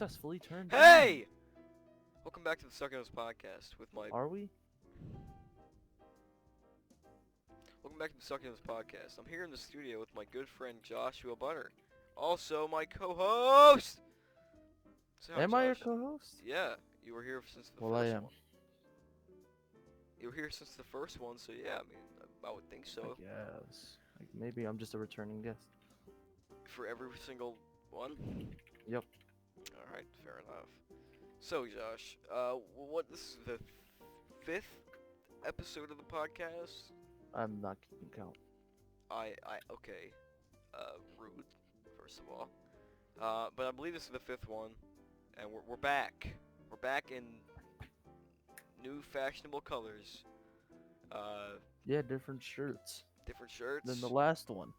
Successfully turned Hey! Welcome back to the Succulents Podcast with my... Are we? Welcome back to the Succulents Podcast. I'm here in the studio with my good friend JoshuaButters. Also my co-host! Say hi, Am I your Josh. co-host? Yeah, you were here since the Well, I first am. one. You were here since the first one, so yeah, I mean, I would think so. I guess. Like, maybe I'm just a returning guest. For every single one? Yep. Alright, fair enough. So, Josh, this is the fifth episode of the podcast? I'm not keeping count. Okay, rude, first of all. But I believe this is the fifth one, and we're back. We're back in new fashionable colors. Yeah, different shirts Different shirts. than the last one.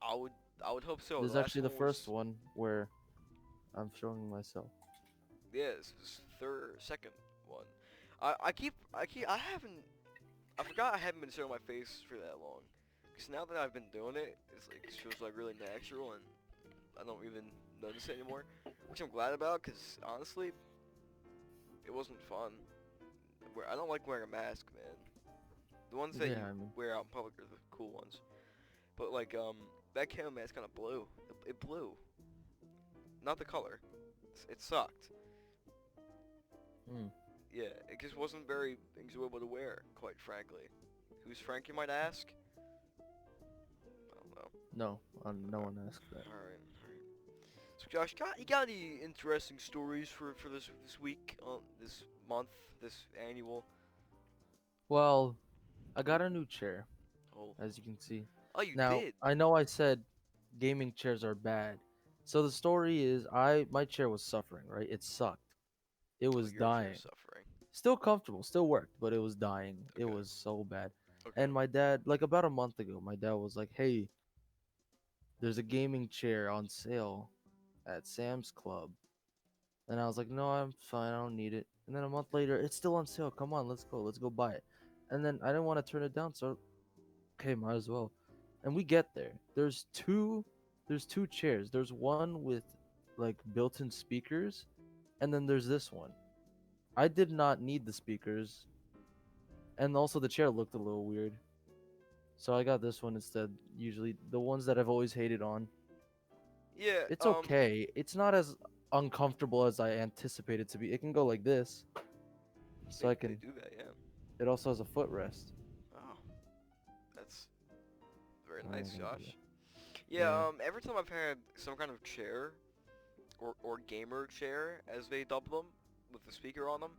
I would hope so. This is last actually the one first was- one where I'm showing myself. Yeah, this is second one. I forgot I haven't been showing my face for that long. Because now that I've been doing it, it feels like really natural and I don't even notice it anymore. Which I'm glad about because honestly, it wasn't fun. I don't like wearing a mask, man. The ones that you wear out in public are the cool ones. But like, that camo mask kind of blew. It blew. Not the color. It sucked. Hmm. Yeah, it just wasn't very enjoyable to wear, quite frankly. Who's Frank, you might ask? I don't know. No, no one asked that. Alright. So Josh, you got any interesting stories for this week, this month, this annual? Well, I got a new chair, Oh, as you can see. oh, you Now, did? I know I said gaming chairs are bad. So the story is my chair was suffering, right? It sucked. It was Your chair dying. suffering. Still comfortable, still worked, but it was dying. It Okay. was so bad. Okay. And my dad, like about a month ago, my dad was like, "Hey, there's a gaming chair on sale at Sam's Club." And I was like, "No, I'm fine. I don't need it." And then a month later, "It's still on sale. Come on, let's go. Let's go buy it." And then I didn't want to turn it down, so okay, might as well. And we get there. There's two chairs. There's one with like built-in speakers, and then there's this one. I did not need the speakers, and also the chair looked a little weird. So I got this one instead. Usually the ones that I've always hated on. Yeah, It's okay. It's not as uncomfortable as I anticipated to be. It can go like this. So they do that, yeah. It also has a footrest. Oh, that's very Oh, nice, yeah, Josh. yeah. Yeah, every time I've had some kind of chair, or gamer chair, as they dub them, with the speaker on them,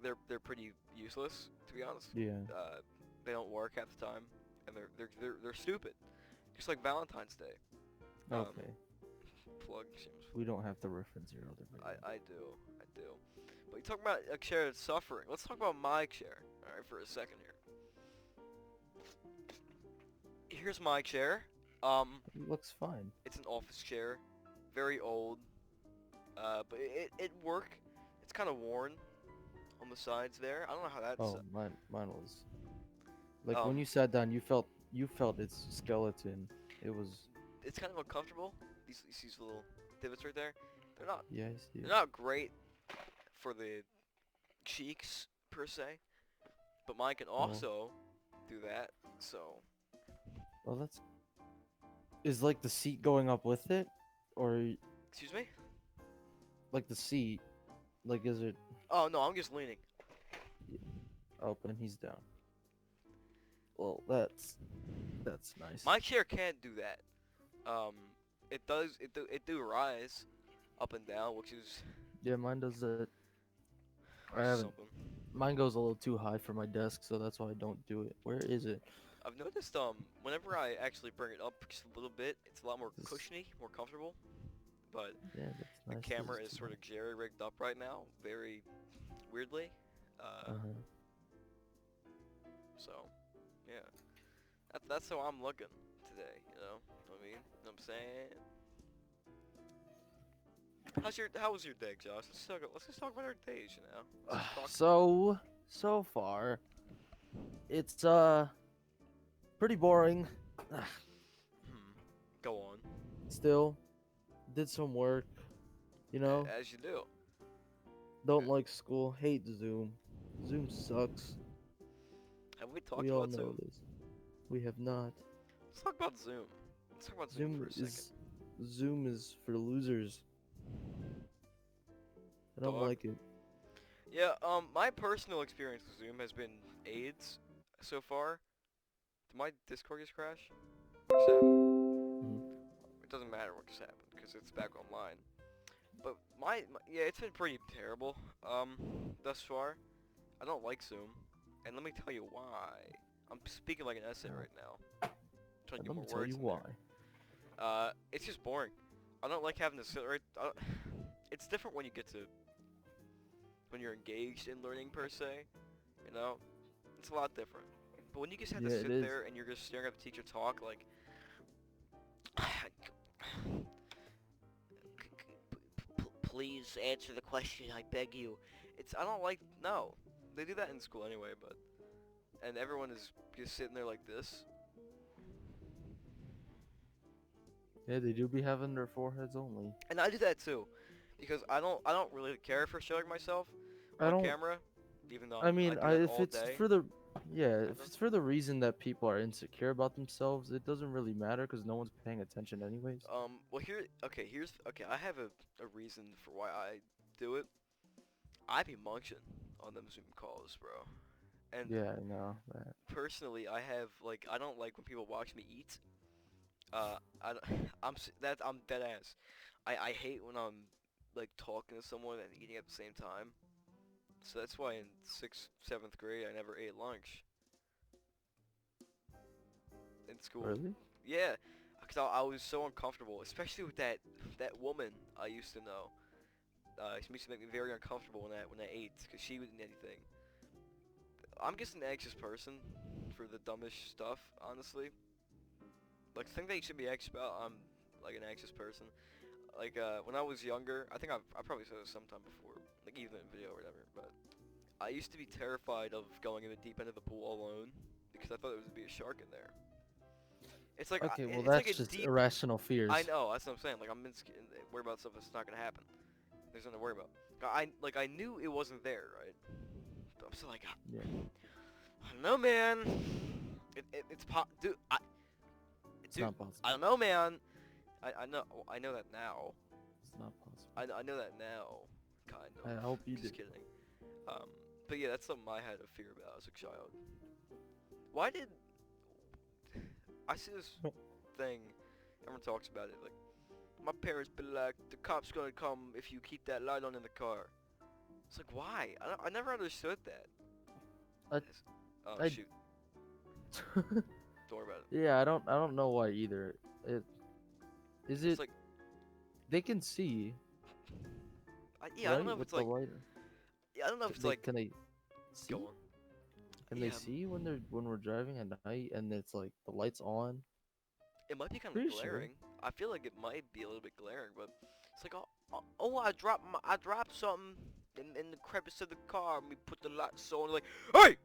they're pretty useless, to be honest. Yeah. They don't work half the time, and they're stupid, just like Valentine's Day. Okay. Plug Sims. We don't have to reference your other video. I do. But you talking about a chair that's suffering. Let's talk about my chair, all right, for a second here. Here's my chair. It looks fine. It's an office chair, very old, but it work. It's kind of worn on the sides there. I don't know how that's. Oh, mine was like when you sat down, you felt its skeleton. It was. It's kind of uncomfortable. These little divots right there. They're not. Yeah, I see. They're not great for the cheeks per se, but mine can also do that. So. Well, that's. Is like the seat going up with it, or Excuse me? like the seat, like is it? Oh no, I'm just leaning. Up and he's down. Well, that's nice. My chair can't do that. It does. It do rise up and down, which is Yeah, mine does that. I haven't. something. Mine goes a little too high for my desk, so that's why I don't do it. Where is it? I've noticed whenever I actually bring it up just a little bit, it's a lot more cushiony, more comfortable. But Yeah, that's the nice. camera is sort of jerry-rigged up right now, very weirdly. So, yeah, that's how I'm looking today. You know what I mean? Know what I'm saying? How was your day, Josh? Let's just talk about our days. You know. Let's just talk- So far, it's pretty boring. Go on. Still, did some work. You know, As you do. don't like school, hate Zoom. Zoom sucks. Have we We talked all about know Zoom? this. We have not. Let's talk about Zoom. Let's talk about Zoom Zoom for a second. is Zoom is for losers. I don't Dog. like it. Yeah, my personal experience with Zoom has been AIDS so far. Did my Discord just crash? What just happened? Mhm. It doesn't matter what just happened, because it's back online. But yeah, it's been pretty terrible, thus far. I don't like Zoom, and let me tell you why. I'm speaking like an essay right now. Trying to And get let more me tell words you in why. there. It's just boring. I don't like having to sit right. It's different when you get to when you're engaged in learning per se. You know, it's a lot different. But when you just have to Yeah, it sit is. there and you're just staring at the teacher talk, like, please answer the question, I beg you. I don't like, no. They do that in school anyway, and everyone is just sitting there like this. Yeah, they do be having their foreheads only. And I do that too, because I don't really care for showing myself I on don't. camera, even though I I mean, do that if all it's day, for the, yeah, kind if of. it's for the reason that people are insecure about themselves, it doesn't really matter because no one's paying attention anyways. Well okay, I have a reason for why I do it. I be munching on them Zoom calls, bro. And Yeah, I know that. personally, I don't like when people watch me eat. I'm dead ass. I hate when I'm like talking to someone and eating at the same time. So that's why in 6th, 7th grade I never ate lunch in school. Really? Yeah, because I was so uncomfortable, especially with that woman I used to know. She used to make me very uncomfortable when I ate, because she wouldn't eat anything. I'm just an anxious person for the dumbest stuff, honestly. Like, the thing that you should be anxious about, I'm like an anxious person. Like, when I was younger, I probably said this sometime before, like even in video or whatever, but I used to be terrified of going in the deep end of the pool alone, because I thought there would be a shark in there. Okay, well It's like that's a just deep. irrational I fears. know, that's what I'm saying. Like, worried about stuff that's not gonna happen. There's nothing to worry about. I knew it wasn't there, right? But I'm still like, Yeah, I don't know, man. Dude, it's dude, not possible. I don't know, man. I know that now. It's not possible. I know that now, kind I of. hope you Just did. kidding. But yeah, that's something I had a fear about as a child. Why did I see this thing? Everyone talks about it. Like, my parents be like, the cops gonna come if you keep that light on in the car. It's like, why? I never understood that. I, Oh I, shoot! Don't worry about it. yeah, I don't know why either. It is It's it. like, They can see, yeah, I don't right, know if with it's the like, light. yeah, I don't know if it's They like, can they see? go on. Can they Yeah, see when we're driving at night and it's like the lights on? it might be kind of Pretty sure. glaring. I feel like it might be a little bit glaring, but it's like, oh, I dropped something in the crevice of the car, and we put the lights on. Like, hey,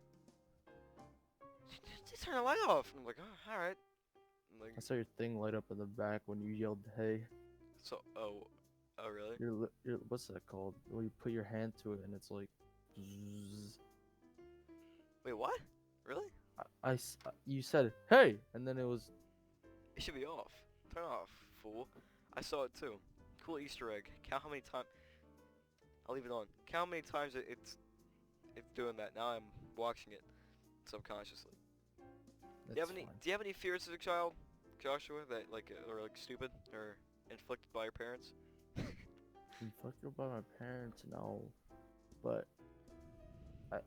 just turn the light off. And I'm like, oh, all right. I'm like, I saw your thing light up in the back when you yelled, "Hey!" oh, really? Your what's that called? Where you put your hand to it and it's like, zzz. Wait, what? Really? You said, "Hey!" and then it was. It should be off. Turn off, fool. I saw it too. Cool Easter egg. Count how many times. I'll leave it on. Count how many times it's doing that. Now I'm watching it subconsciously. That's fine. Do you have any fears as a child, Joshua, that are like stupid or inflicted by your parents? I'm fucked up by my parents, no, but I,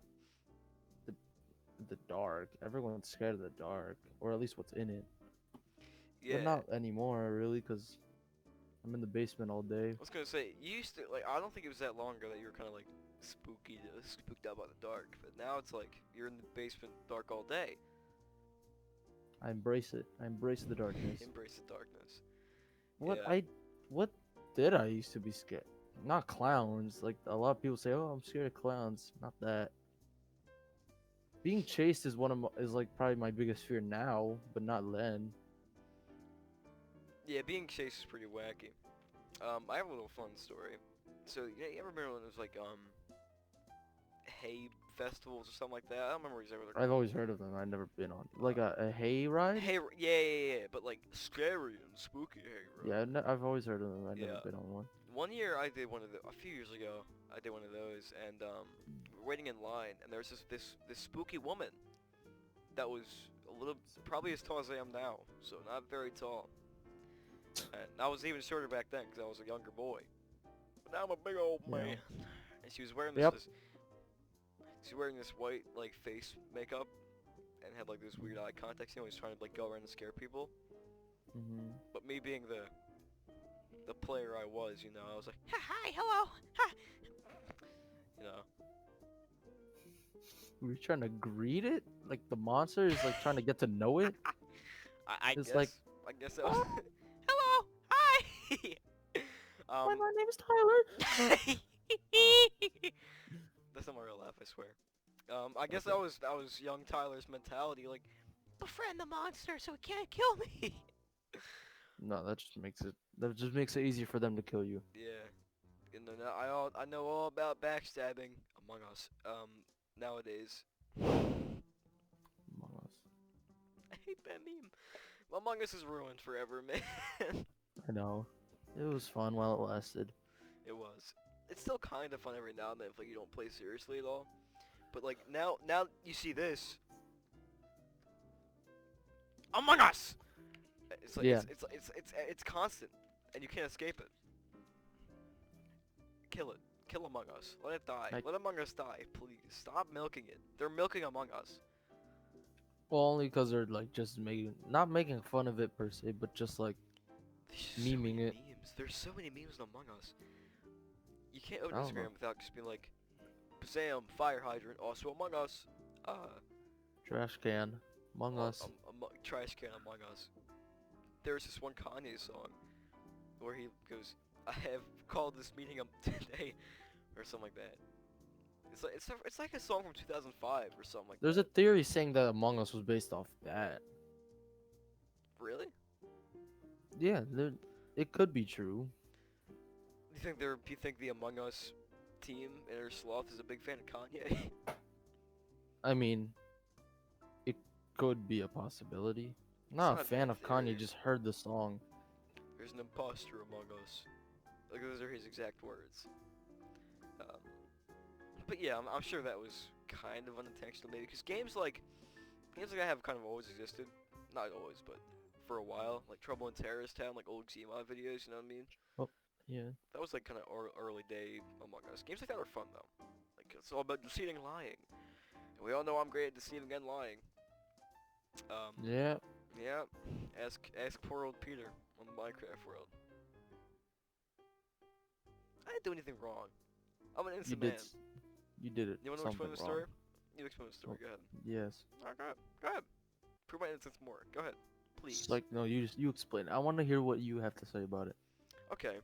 the the dark. Everyone's scared of the dark, or at least what's in it. But Yeah. not anymore, really, because I'm in the basement all day. I was gonna say, you used to, like, I don't think it was that long ago that you were kind of like spooked out by the dark, but now it's like you're in the basement dark all day. I embrace it. I embrace the darkness. Embrace the darkness. What Yeah. I what did I used to be scared? Not clowns. Like a lot of people say, "Oh, I'm scared of clowns." Not that. Being chased is is like probably my biggest fear now, but not then. Yeah, being chased is pretty wacky. I have a little fun story. So you ever remember when it was like hay festivals or something like that? I don't remember exactly what they're I've called. always heard of them. I've never been on like a hay ride. Hey, yeah, but like scary and spooky hay Yeah, ride. I've always heard of them. I've never Yeah. been on one. One year I did one of a few years ago. I did one of those, and we're waiting in line, and there was this spooky woman that was a little, probably as tall as I am now, so not very tall. And I was even shorter back then because I was a younger boy. But now I'm a big old Yeah. man. And she was wearing Yep. she's wearing this white like face makeup, and had like this weird eye contact. You know, he's trying to like go around and scare people. Mhm. But me being the player I was, you know, I was like, hi, hello, hi. You know. Were you trying to greet it? Like the monster is like trying to get to know it? I It's guess like, I guess that was hello, hi. Hi, my name is Tyler. That's not my real laugh, I swear. I guess that was young Tyler's mentality, like befriend the monster so he can't kill me. No, that just makes it easier for them to kill you. Yeah, and then I know all about backstabbing Among Us. Nowadays. Among Us. I hate that meme. Among Us is ruined forever, man. I know. It was fun while it lasted. It was. It's still kind of fun every now and then if like you don't play seriously at all. But like now you see this Among Us. It's like Yeah. it's constant, and you can't escape it. Kill it. Kill Among Us. Let it die. Let Among Us die, please. Stop milking it. They're milking Among Us. Well, only because they're like just not making fun of it per se, but just like There's so memeing many it. memes. There's so many memes in Among Us. You can't open I don't know. Instagram without just being like, Bazam, fire hydrant, also Among Us. Trash can. Among Us. Trash can Among Us. There's this one Kanye song where he goes, I have called this meeting up today, or something like that. It's like a song from 2005 or something like There's that. a theory saying that Among Us was based off that. Really? Yeah, it could be true. Do you think the Among Us team, Inner Sloth, is a big fan of Kanye? I mean, it could be a possibility. I'm It's not not a a fan bad of Kanye, theory. just heard the song. There's an imposter among us. Like those are his exact words. Um, but yeah, I'm sure that was kind of unintentional maybe, because games like I have kind of always existed. Not always, but for a while. Like Trouble in Terrorist Town, like old Xema videos, you know what I mean? Oh, yeah. That was like kind of early day Among Us. Games like that are fun though. Like it's all about deceiving and lying. And we all know I'm great at deceiving and lying. Yeah. Yeah. Ask poor old Peter on the Minecraft world. I didn't do anything wrong. I'm an You innocent did. man. You did it. You want to explain Something the wrong. story? You explain the story. Oh, Go ahead. yes. Alright, go ahead. Go ahead. Prove my innocence more. Go ahead, please. It's like no, you explain. I want to hear what you have to say about it. Okay.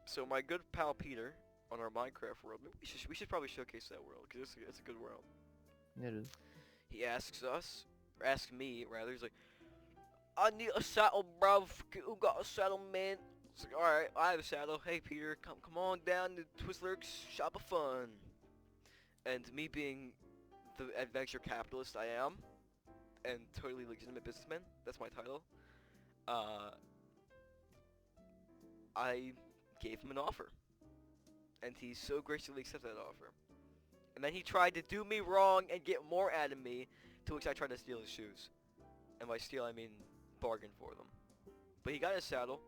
So my good pal Peter on our Minecraft world. Maybe we should probably showcase that world because it's a good world. Yeah, it is. He asks us, or asks me rather. He's like, I need a saddle, bruv. Who got a saddle, man? It's like, alright, I have a saddle. Hey, Peter, come on down to Twizzlers Shop of Fun. And me being the adventure capitalist I am, and totally legitimate businessman, that's my title, I gave him an offer. And he so graciously accepted that offer. And then he tried to do me wrong and get more out of me, to which I tried to steal his shoes. And by steal, I mean bargain for them. But he got his saddle,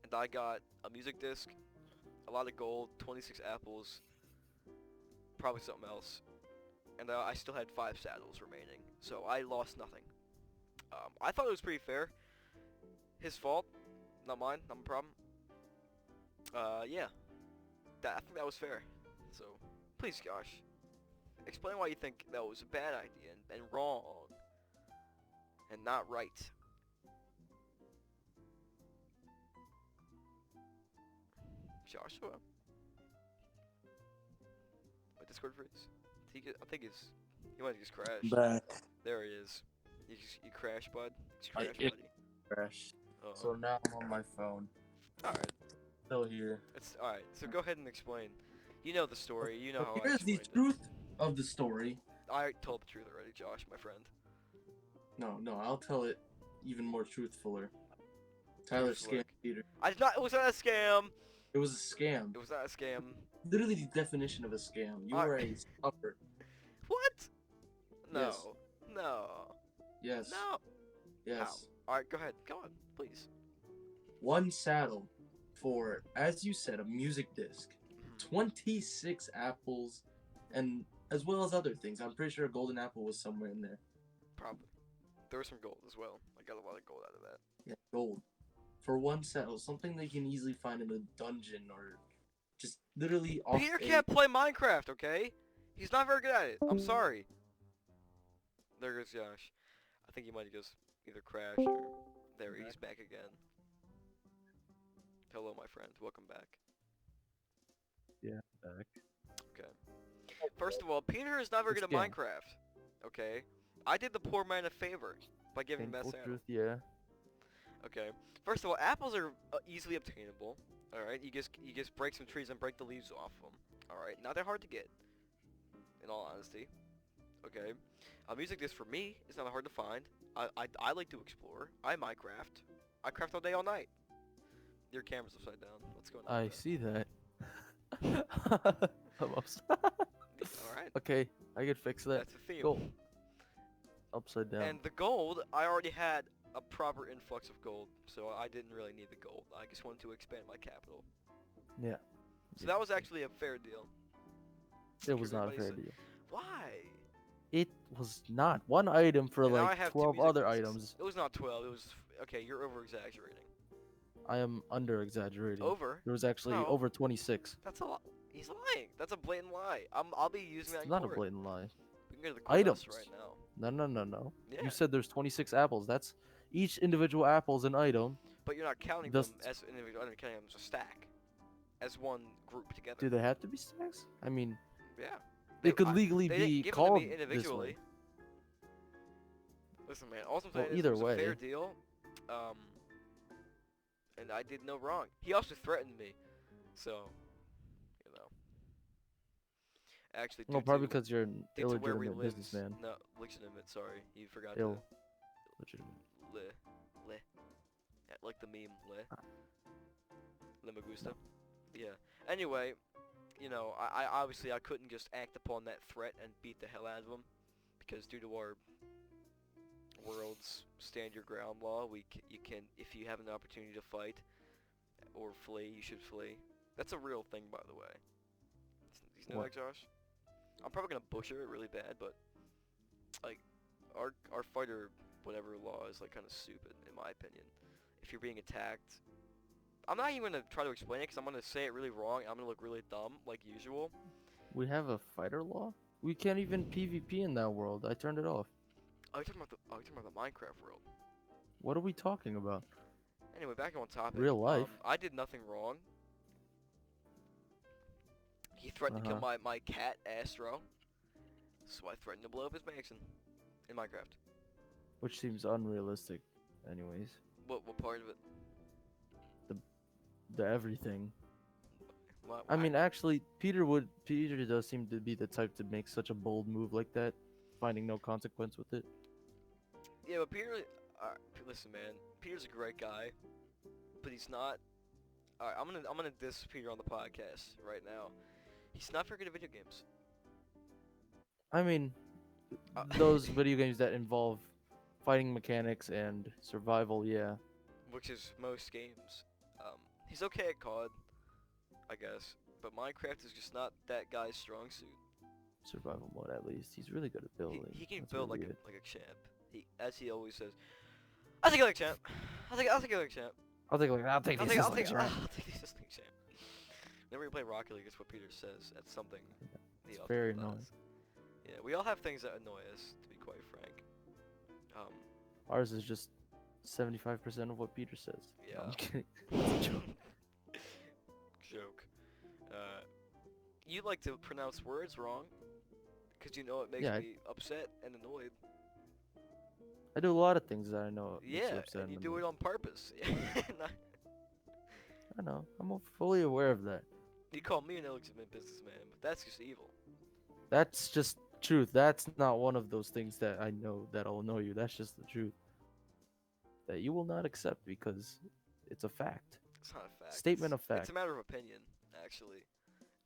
and I got a music disc, a lot of gold, 26 apples, probably something else. And I still had 5 saddles remaining, so I lost nothing. I thought it was pretty fair. His fault, not mine, not my problem. Yeah. I think that was fair. So, please, Josh, explain why you think that was a bad idea and wrong. And not right. Joshua? My Discord freeze? I think he might have just crashed. Back. There he is. You crashed, bud? You I crashed, it buddy? crashed. Uh-oh. So now I'm on my phone. Alright. tell here. It's all right. So go ahead and explain. You know the story. You know how I Here's the explained it. truth of the story. I told the truth already, Josh, my friend. No, I'll tell it even more truthfuler. Tyler Truth scammed slick. Peter. I did not. It was not a scam. It was a scam. It was not a scam. Literally the definition of a scam. You I- were a stuffer. What? No. Yes. No. Yes. No. Yes. All right, go ahead. Go on, please. One saddle for, as you said, a music disc. 26 apples, and as well as other things. I'm pretty sure a golden apple was somewhere in there. Probably. There was some gold as well. I got a lot of gold out of that. Yeah, gold. For one saddle, something they can easily find in a dungeon or just literally off Peter a- can't play Minecraft, okay? He's not very good at it. I'm sorry. There goes Josh. I think he might have just either crashed or... There, he's back again. Hello, my friend. Welcome back. Yeah, back. Okay. First of all, Peter is not very good at Scam. Minecraft. Okay? I did the poor man a favor by giving him that Painful saddle. truth, yeah. Okay. First of all, apples are easily obtainable. Alright? You just break some trees and break the leaves off them. Alright? Not that hard to get. In all honesty. Okay? Music disc for me is not hard to find. I like to explore. I Minecraft. I craft all day, all night. Your camera's upside down. What's going on? I there? see that. I'm upside. Alright. Okay, I could fix that. That's the theme. Gold. Upside down. And the gold, I already had a proper influx of gold, so I didn't really need the gold. I just wanted to expand my capital. Yeah. So that was actually a fair deal. It was not a Everybody fair said- deal. Why? It was not. One item for And now I like have 12 two music other discs. items. It was not 12. It was okay. You're over exaggerating. I am under exaggerating. Over? There was actually No. over 26. That's a lot. He's lying. That's a blatant lie. I'll be using that It's in not a court. blatant lie. We can go to the courthouse Items. right now. No. Yeah. You said there's 26 apples. That's each individual apple is an item. But you're not counting Does- them as individual. I'm counting them as a stack, as one group together. Do they have to be stacks? I mean, Yeah. they could legally They be didn't give called them to me this individually. way. Listen, man. All I'm Well, saying is either it was a fair way. deal. And I did no wrong. He also threatened me, so you know. Actually, No, due probably to- because you're an due to where we illegitimate live, businessman. No, legitimate. Sorry, you forgot Ill. Legitimate. to le. Yeah, like the meme le. Ah. Le me gusta. Yeah. Anyway, you know, I obviously I couldn't just act upon that threat and beat the hell out of him, because due to our world's stand your ground law, you can, if you have an opportunity to fight or flee, you should flee. That's a real thing, by the way. You know What? that, Josh? I'm probably gonna butcher it really bad, but like our fighter whatever law is like kind of stupid in my opinion. If you're being attacked, I'm not even gonna try to explain it because I'm gonna say it really wrong. I'm gonna look really dumb like usual. We have a fighter law? We can't even PvP in that world. I turned it off. Oh, you're talking about the Minecraft world. What are we talking about? Anyway, back on topic. Real life. I did nothing wrong. He threatened to kill my cat, Astro. So I threatened to blow up his mansion in Minecraft. Which seems unrealistic, anyways. What part of it? The everything. Why- I why- mean, actually, Peter does seem to be the type to make such a bold move like that, finding no consequence with it. Yeah, but Peter, listen, man. Peter's a great guy, but he's not. Alright, I'm gonna diss Peter on the podcast right now. He's not very good at video games. I mean, those video games that involve fighting mechanics and survival, yeah. Which is most games. He's okay at COD, I guess, but Minecraft is just not that guy's strong suit. Survival mode, at least. He's really good at building. He can That's build really like it. a champ. As he always says, I'll take it like champ. I'll take it like champ. I'll take I'll this take as like a champ. this like champ. Whenever you play Rocket League, it's what Peter says. That's something he It's often very does. annoying. Yeah, we all have things that annoy us, to be quite frank. Ours is just 75% of what Peter says. No, Yeah. I'm kidding. It's a joke. Joke. You like to pronounce words wrong, because you know it makes Yeah, me upset and annoyed. I do a lot of things that I know. makes you Yeah, upset and you and do it annoyed. on purpose. I know. I'm fully aware of that. You call me an illegitimate businessman, but that's just evil. That's just truth. That's not one of those things that I know that'll annoy you. That's just the truth that you will not accept because it's a fact. It's not a fact. Statement of It's fact. a matter of opinion, actually.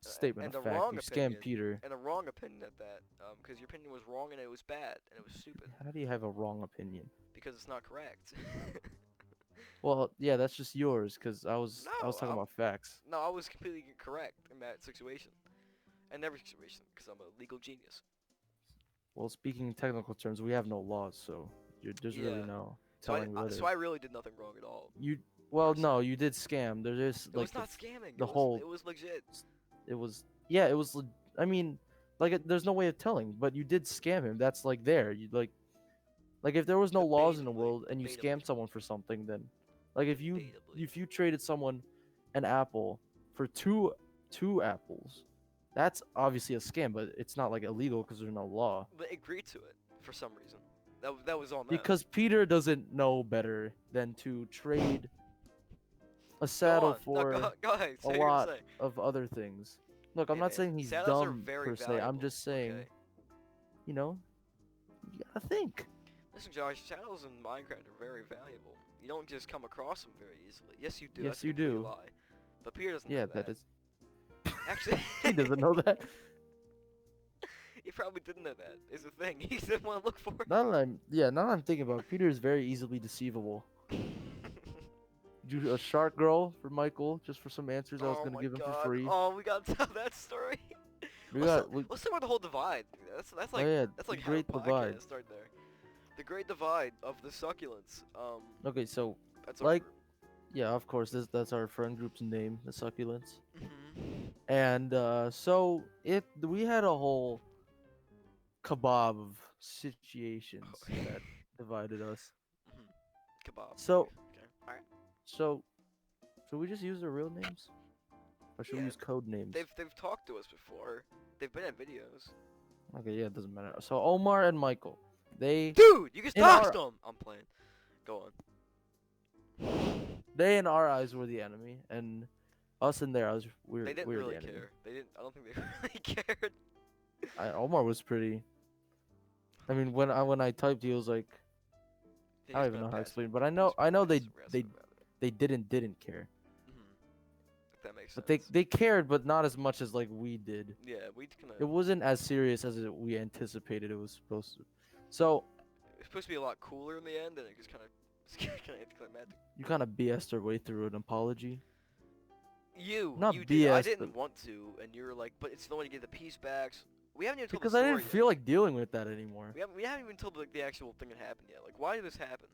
Statement of And a fact. wrong You scammed opinion. Peter. And a wrong opinion at that. Because your opinion was wrong and it was bad and it was stupid. How do you have a wrong opinion? Because it's not correct. Well, yeah, that's just yours because I was talking about facts. No, I was completely correct in that situation. In every situation, because I'm a legal genius. Well, speaking in technical terms, we have no laws, so there's really Yeah. no So telling whether so I really did nothing wrong at all. you. Well, personally. no, you did scam. There is It like was not scamming. the it was, whole- It was legit. it was yeah, it was. I mean, like there's no way of telling, but you did scam him. That's like there. You like if there was no laws in the Debatably, world and you debatably. scammed someone for something, then like if Debatably. you traded someone an apple for two apples, that's obviously a scam, but it's not like illegal because there's no law. But agreed to it for some reason. That was on them. Because Peter doesn't know better than to trade a Go saddle on. for No, go ahead. a Say what you're lot gonna say. of other things. Look, I'm Hey, not man, saying he's saddles are dumb very per se. I'm valuable, just saying, okay? you know, you gotta think. Listen, Josh, saddles in Minecraft are very valuable. You don't just come across them very easily. Yes, you do. Yes, That's a you complete do. Lie. But Peter doesn't Yeah, know that is. Actually, He doesn't know that. he probably didn't know that. Is the thing. He didn't want to look for it. Now that I'm thinking about it, Peter is very easily deceivable. Do a shark girl for Michael, just for some answers I was Oh gonna my give him God. for free. Oh, we gotta tell that story. We let's, got we, let's talk about the whole divide. That's like yeah, that's the like Great how a Divide. podcast start there. The Great Divide of the Succulents. Okay, so That's like- our yeah, of course, that's our friend group's name, the Succulents. group. Mhm. And so we had a whole kebab of situations that divided us. Kebab. So Okay. All right. so should we just use their real names, or should we Yeah, use code names? They've talked to us before. They've been at videos. Okay, yeah, it doesn't matter. So Omar and Michael, they Dude, you just In our- doxed them. I'm playing. Go on. they in our eyes were the enemy, and us in their eyes They didn't we're really the enemy. care. They didn't. I don't think they really cared. Omar was pretty. I mean, when I typed, he was like, They I don't just even been know how to passive- explain, but I just know been they passive-aggressive about it. they didn't care, If that makes but sense. they cared, but not as much as like we did. Yeah, we kind It of. wasn't as serious as we anticipated it was supposed to. So It's supposed to be a lot cooler in the end, and it just kind of. kind of anticlimactic. you kind of BS'd our way through an apology. Not You did. I BS, didn't but- want to, and you were like, but it's the one to get the piece backs. We haven't even told Because the I story didn't yet. feel like dealing with that anymore. We haven't even told like the actual thing that happened yet. Like, why did this happen?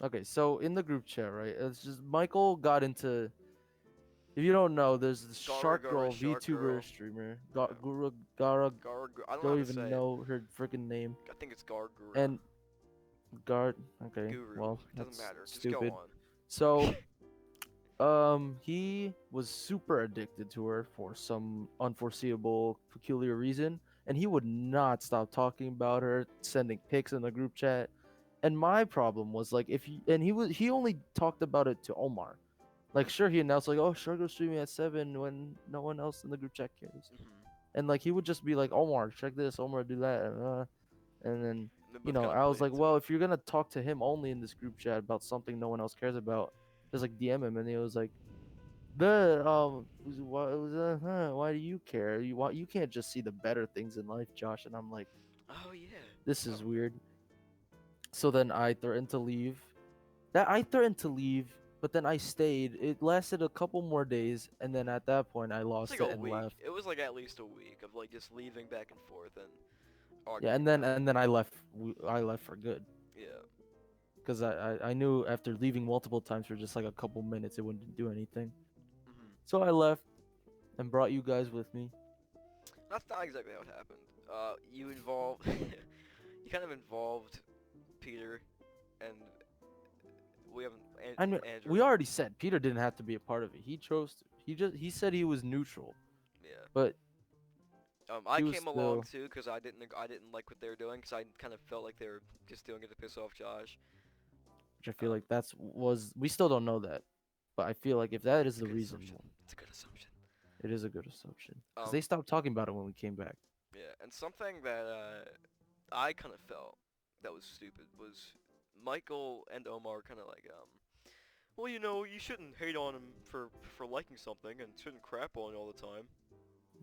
Okay, so in the group chat, right? It's just Michael got into. If you don't know, there's this Gara Shark Gara Girl Shark VTuber Girl. streamer, Yeah. Guru Gara. I don't know how Don't to even say know her freaking name. it. I think it's Gar Guru. And Guard. Okay, Guru. well, Doesn't that's matter. Just stupid. go on. So, he was super addicted to her for some unforeseeable, peculiar reason, and he would not stop talking about her, sending pics in the group chat. And my problem was like, he only talked about it to Omar. Like, sure, he announced like, "Oh, sure, go streaming at 7" when no one else in the group chat cares. Mhm. And like, he would just be like, "Omar, check this. Omar, do that." And then They you both know, kinda I was played like, into well, it. if you're gonna talk to him only in this group chat about something no one else cares about, just like DM him, and he was like, why do you care? You can't just see the better things in life, Josh. And I'm like, Oh yeah. this is Oh. weird. So then I threatened to leave. But then I stayed. It lasted a couple more days, and then at that point I It's lost like it a and week. left. It was like at least a week of like just leaving back and forth and. Yeah, and then I left. I left for good. Yeah. Because I knew after leaving multiple times for just like a couple minutes, it wouldn't do anything. Mhm. So I left and brought you guys with me. That's not exactly how it happened. You involved. You kind of involved Peter, and we haven't. I mean, Andrew. we already said Peter didn't have to be a part of it. He chose to. He said he was neutral, Yeah. but I he was came along still- too because I didn't like what they were doing because I kind of felt like they were just doing it to piss off Josh. which I feel like we still don't know that. But I feel like if that is It's a the good reason, assumption. well, It's a good assumption. it is a good assumption. Because Um, they stopped talking about it when we came back. yeah, and something that I kind of felt that was stupid was Michael and Omar kind of like well, you know, you shouldn't hate on him for liking something and shouldn't crap on it all the time.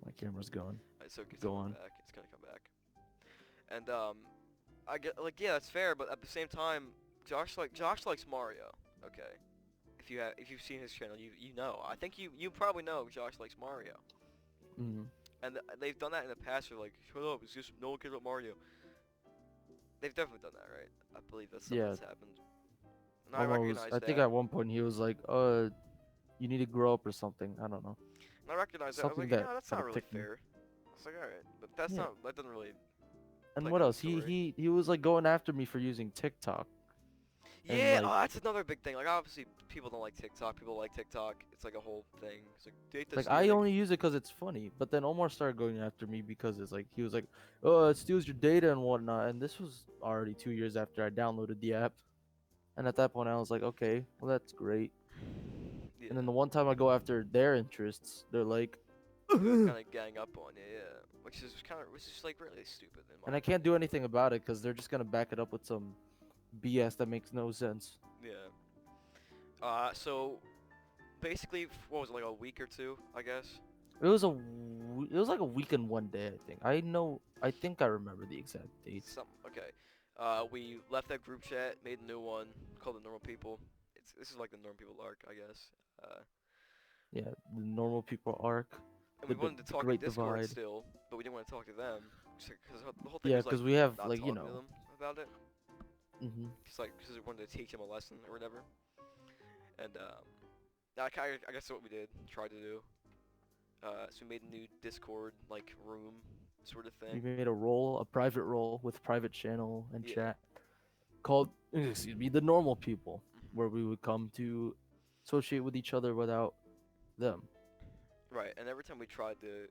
My camera's gone. So it's Go coming on. back. It's gonna come back. And I get like yeah, that's fair, but at the same time, Josh likes Mario. Okay, if you've seen his channel, you know. I think you probably know Josh likes Mario. Mm. And they've done that in the past. They're like, shut up, it's just no one cares about Mario. They've definitely done that, right? I believe that's something Yeah. that's happened. And I Omar was. recognize I think that. at one point he was like, you need to grow up or something. I don't know. And I recognize that. I was Something like, you that know, that's kind not of really ticked me. fair. I was like, alright, but that's Yeah. not. That doesn't really And play what into the else? He story. he he was like going after me for using TikTok. And Yeah, like, oh, that's another big thing. Like, obviously, people don't like TikTok. People like TikTok. It's like a whole thing. It's like, date this I year. only use it because it's funny. But then Omar started going after me because it's like he was like, oh, it steals your data and whatnot. And this was already 2 years after I downloaded the app. And at that point, I was like, okay, well that's great. Yeah, And then the one time I go after their interests, they're like, kind of gang up on you, yeah. Which is like really stupid in and my I can't do opinion. anything about it because they're just gonna back it up with some BS that makes no sense. Yeah. So basically, what was it, like a week or two, I guess? It was like a week and 1 day, I think. I think I remember the exact dates. Okay. We left that group chat, made a new one called the Normal People. This is like the Normal People arc, I guess. Yeah, the normal people arc, And we wanted to the talk in Great Discord Divide. still, but we didn't want to talk to them because the whole thing Yeah, was like because we have not like, talking to them about it. hmm Because we wanted to teach them a lesson or whatever. And I guess that's what we did, tried to do. So we made a new Discord like room sort of we thing. made a private role with private channel and Yeah. chat called, excuse me, the normal people, where we would come to associate with each other without them. Right, and every time we tried to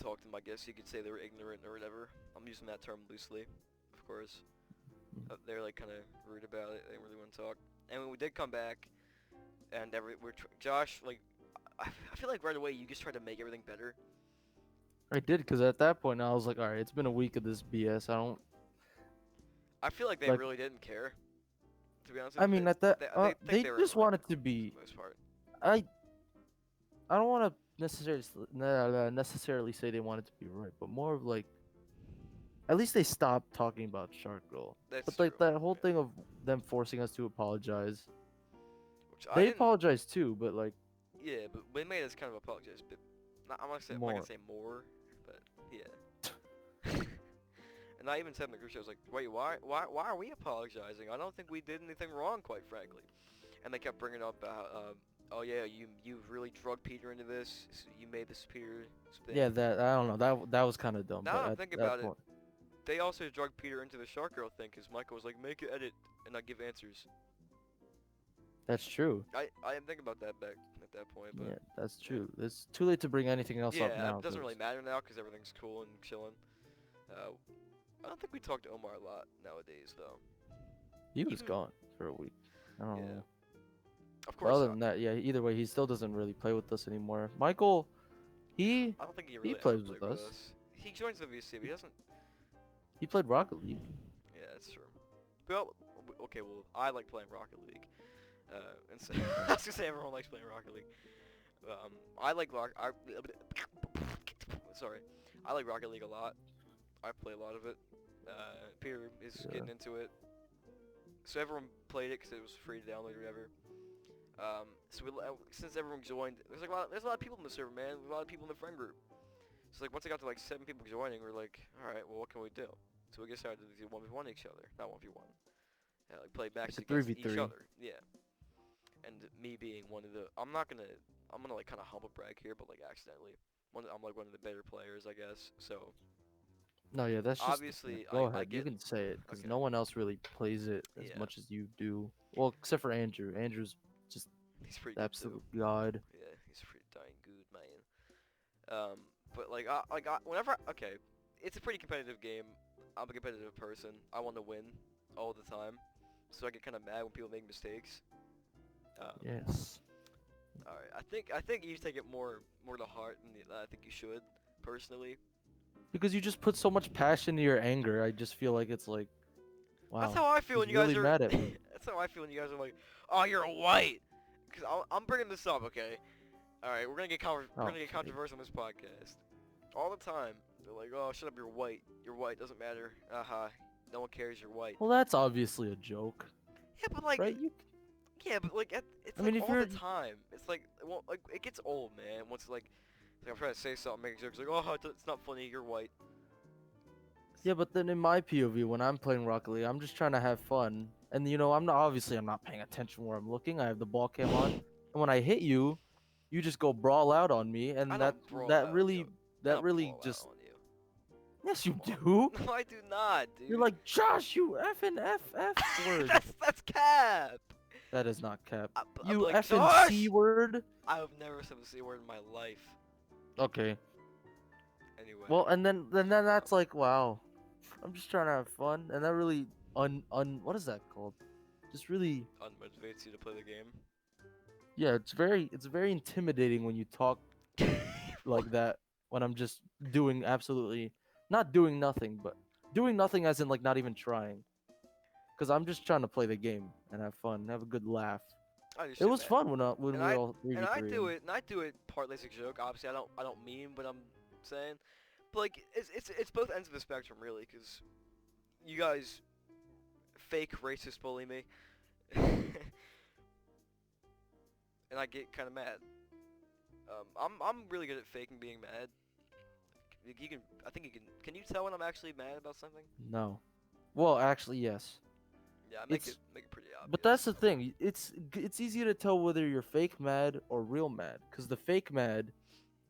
talk to them, I guess you could say they were ignorant or whatever. I'm using that term loosely, of course. Mm. They're like kind of rude about it. They didn't really want to talk. And when we did come back, and Josh, like, I feel like right away you just tried to make everything better. I did because at that point I was like, all right, it's been a week of this BS. I feel like they Like, really didn't care. To be honest I with you, mean, at that they think they they were just right wanted to be. for the most part. I I don't want to necessarily say they wanted to be right, but more of like at least they stopped talking about Shark Girl. That's But like true. that whole Yeah. thing of them forcing us to apologize, Which I they didn't. apologized too, but like Yeah, but they made us kind of apologize. But I'm not more. gonna say more, but yeah. And I even said in the group chat, I was like, wait, why are we apologizing? I don't think we did anything wrong, quite frankly. And they kept bringing up, oh yeah, you really drug Peter into this. You made this Peter thing. Yeah, that I don't know. That was kind of dumb. Now But that I'm at thinking that about it, point, they also drug Peter into the Shark Girl thing because Michael was like, make an edit and not give answers. that's true. I didn't think about that back at that point, but Yeah, that's true. It's too late to bring anything else yeah, up now. it doesn't 'Cause really matter now because everything's cool and chilling. I don't think we talk to Omar a lot nowadays, though. he was gone for a week. I don't Yeah. know. Of But course other not. than that, yeah. Either way, he still doesn't really play with us anymore. Michael, he I don't think he really ever plays played with us. He joins the VC, but he doesn't. He played Rocket League. Yeah, that's true. Well, okay, well, I like playing Rocket League. And so I was gonna say everyone likes playing Rocket League. I like sorry, I like Rocket League a lot. I play a lot of it. Peter is Yeah. getting into it. So everyone played it because it was free to download or whatever. Since everyone joined, there's a lot of people in the server, man. There's a lot of people in the friend group. So like once I got to like 7 people joining, we're like, all right, well what can we do? So we decided to do 1v1 each other, not 1v1. Yeah, like play matches Like a against each 3v3. other. Yeah. And me being one of the, I'm gonna like kind of humble brag here, but like accidentally, I'm like one of the better players, I guess. So No, yeah, that's just the obviously thing. Go I ahead. You get can say it because okay. no one else really plays it as Yeah. much as you do. Well, except for Andrew. Andrew's just He's pretty the good absolute too. god. Yeah, he's pretty darn good, man. But okay, it's a pretty competitive game. I'm a competitive person. I want to win all the time, so I get kind of mad when people make mistakes. Yes. All right. I think you take it more to heart than I think you should, personally. Because you just put so much passion into your anger. I just feel like it's like, That's wow, how I feel he's when you guys really are. mad at me. That's how I feel when you guys are like, "Oh, you're white." Cause I'm bringing this up, okay? All right, we're gonna get Okay. controversial on this podcast. All the time, they're like, "Oh, shut up, you're white. You're white. Doesn't matter. Aha. No one cares. You're white." Well, that's obviously a joke, Yeah, but like, right? You. yeah, but like, it's I like mean, if all the you're. time. It's like, well, like it gets old, man. Once like I'm trying to say something, making jokes like, "Oh, it's not funny. You're white." Yeah, but then in my POV, when I'm playing Rocket League, I'm just trying to have fun. And I'm not paying attention where I'm looking. I have the ball cam on, and when I hit you, you just go brawl out on me, I and don't brawl that out on you. really I that don't really brawl out just on you. yes you Come do. on. No, I do not, You're dude. like Josh, you effing f word. that's cap. That is not cap. I'd be You like, effing c Josh! word. I've never said the C word in my life. Okay. Anyway. Well, and then that's like wow. I'm just trying to have fun, and that really what is that called? Just really Unmotivates you to play the game. yeah. It's very intimidating when you talk like that when I'm just doing absolutely not doing nothing, but doing nothing as in like not even trying. Because I'm just trying to play the game and have fun, have a good laugh. I do It shit, was man. fun when And we I all 3v3. and I do it partly as a joke. Obviously, I don't mean what I'm saying, but like it's both ends of the spectrum really, because you guys fake racist bully me, and I get kind of mad. I'm really good at faking being mad. You can I think you can you tell when I'm actually mad about something? No, well actually yes. Yeah, I It's make it pretty obvious. but that's the thing. It's easy to tell whether you're fake mad or real mad. Because the fake mad,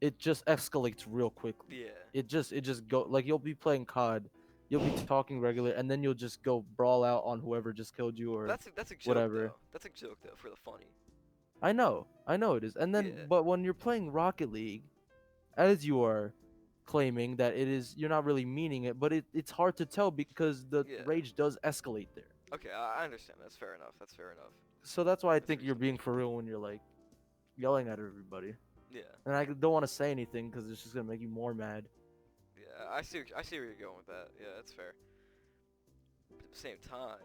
it just escalates real quickly. Yeah. It just go like you'll be playing COD, you'll be talking regular, and then you'll just go brawl out on whoever just killed you But or that's a joke whatever. though. That's a joke though for the funny. I know it is. And then, Yeah. but when you're playing Rocket League, as you are claiming that it is, you're not really meaning it, but it's hard to tell because the Yeah. rage does escalate there. Okay, I understand. That's fair enough. That's fair enough. So that's why I That's think you're reasonable. being for real when you're like yelling at everybody. Yeah. And I don't want to say anything because it's just gonna make you more mad. Yeah. I see where you're going with that. Yeah, that's fair. But at the same time,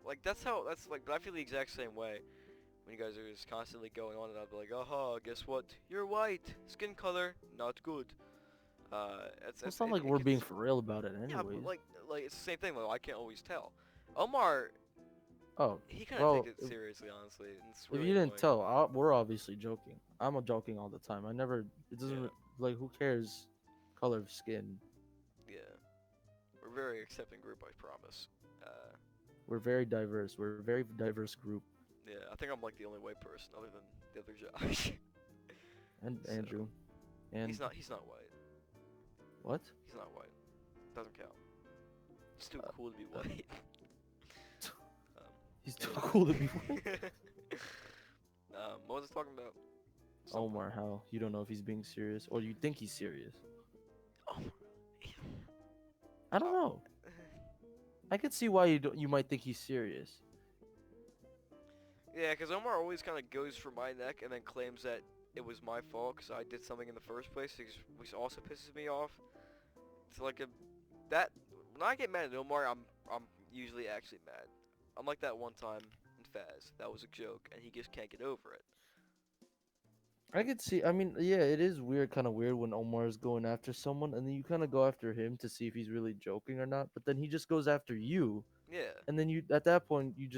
like that's like. But I feel the exact same way when you guys are just constantly going on, and I'll be like, aha, guess what? You're white. Skin color, not good. It's not like it we're being gets. for real about it, Yeah, but anyways. like it's the same thing. Though I can't always tell. Omar, Oh, he kind of well, takes it seriously, honestly. And it's if really you didn't annoying. tell, we're obviously joking. I'm joking all the time. I never. It doesn't Yeah. like who cares, color of skin. Yeah. We're a very accepting group, I promise. We're very diverse. We're a very diverse group. Yeah, I think I'm like the only white person other than the other Josh. And So, Andrew, and he's not white. what? He's not white. Doesn't count. He's too Uh, cool to be white. He's too anyway. cool to be white. What was I talking about? Omar, how you don't know if he's being serious or you think he's serious? Omar. I don't know. I could see why you might think he's serious. Yeah, because Omar always kind of goes for my neck and then claims that it was my fault because I did something in the first place, which also pisses me off. It's like that when I get mad at Omar, I'm usually actually mad. Unlike that one time in Faz, that was a joke, and he just can't get over it. I could see. I mean, yeah, it is weird, kind of weird when Omar is going after someone, and then you kind of go after him to see if he's really joking or not. But then he just goes after you, Yeah, and then you at that point you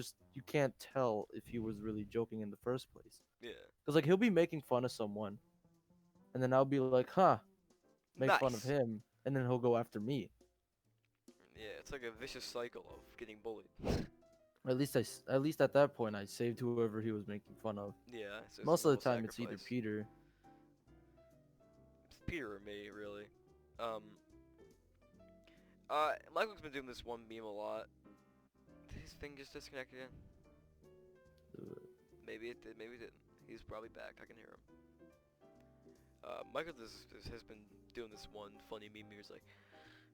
can't tell if he was really joking in the first place. yeah. Cause like he'll be making fun of someone, and then I'll be like, huh, make fun of Nice. him, and then he'll go after me. Yeah, it's like a vicious cycle of getting bullied. At least at that point I saved whoever he was making fun of. Yeah, so it's Most a of the little time it's either sacrifice. Peter. It's Peter or me, really. Michael's been doing this one meme a lot. Did his thing just disconnect again? Maybe it did, maybe it didn't. He's probably back, I can hear him. Michael has been doing this one funny meme where he's like,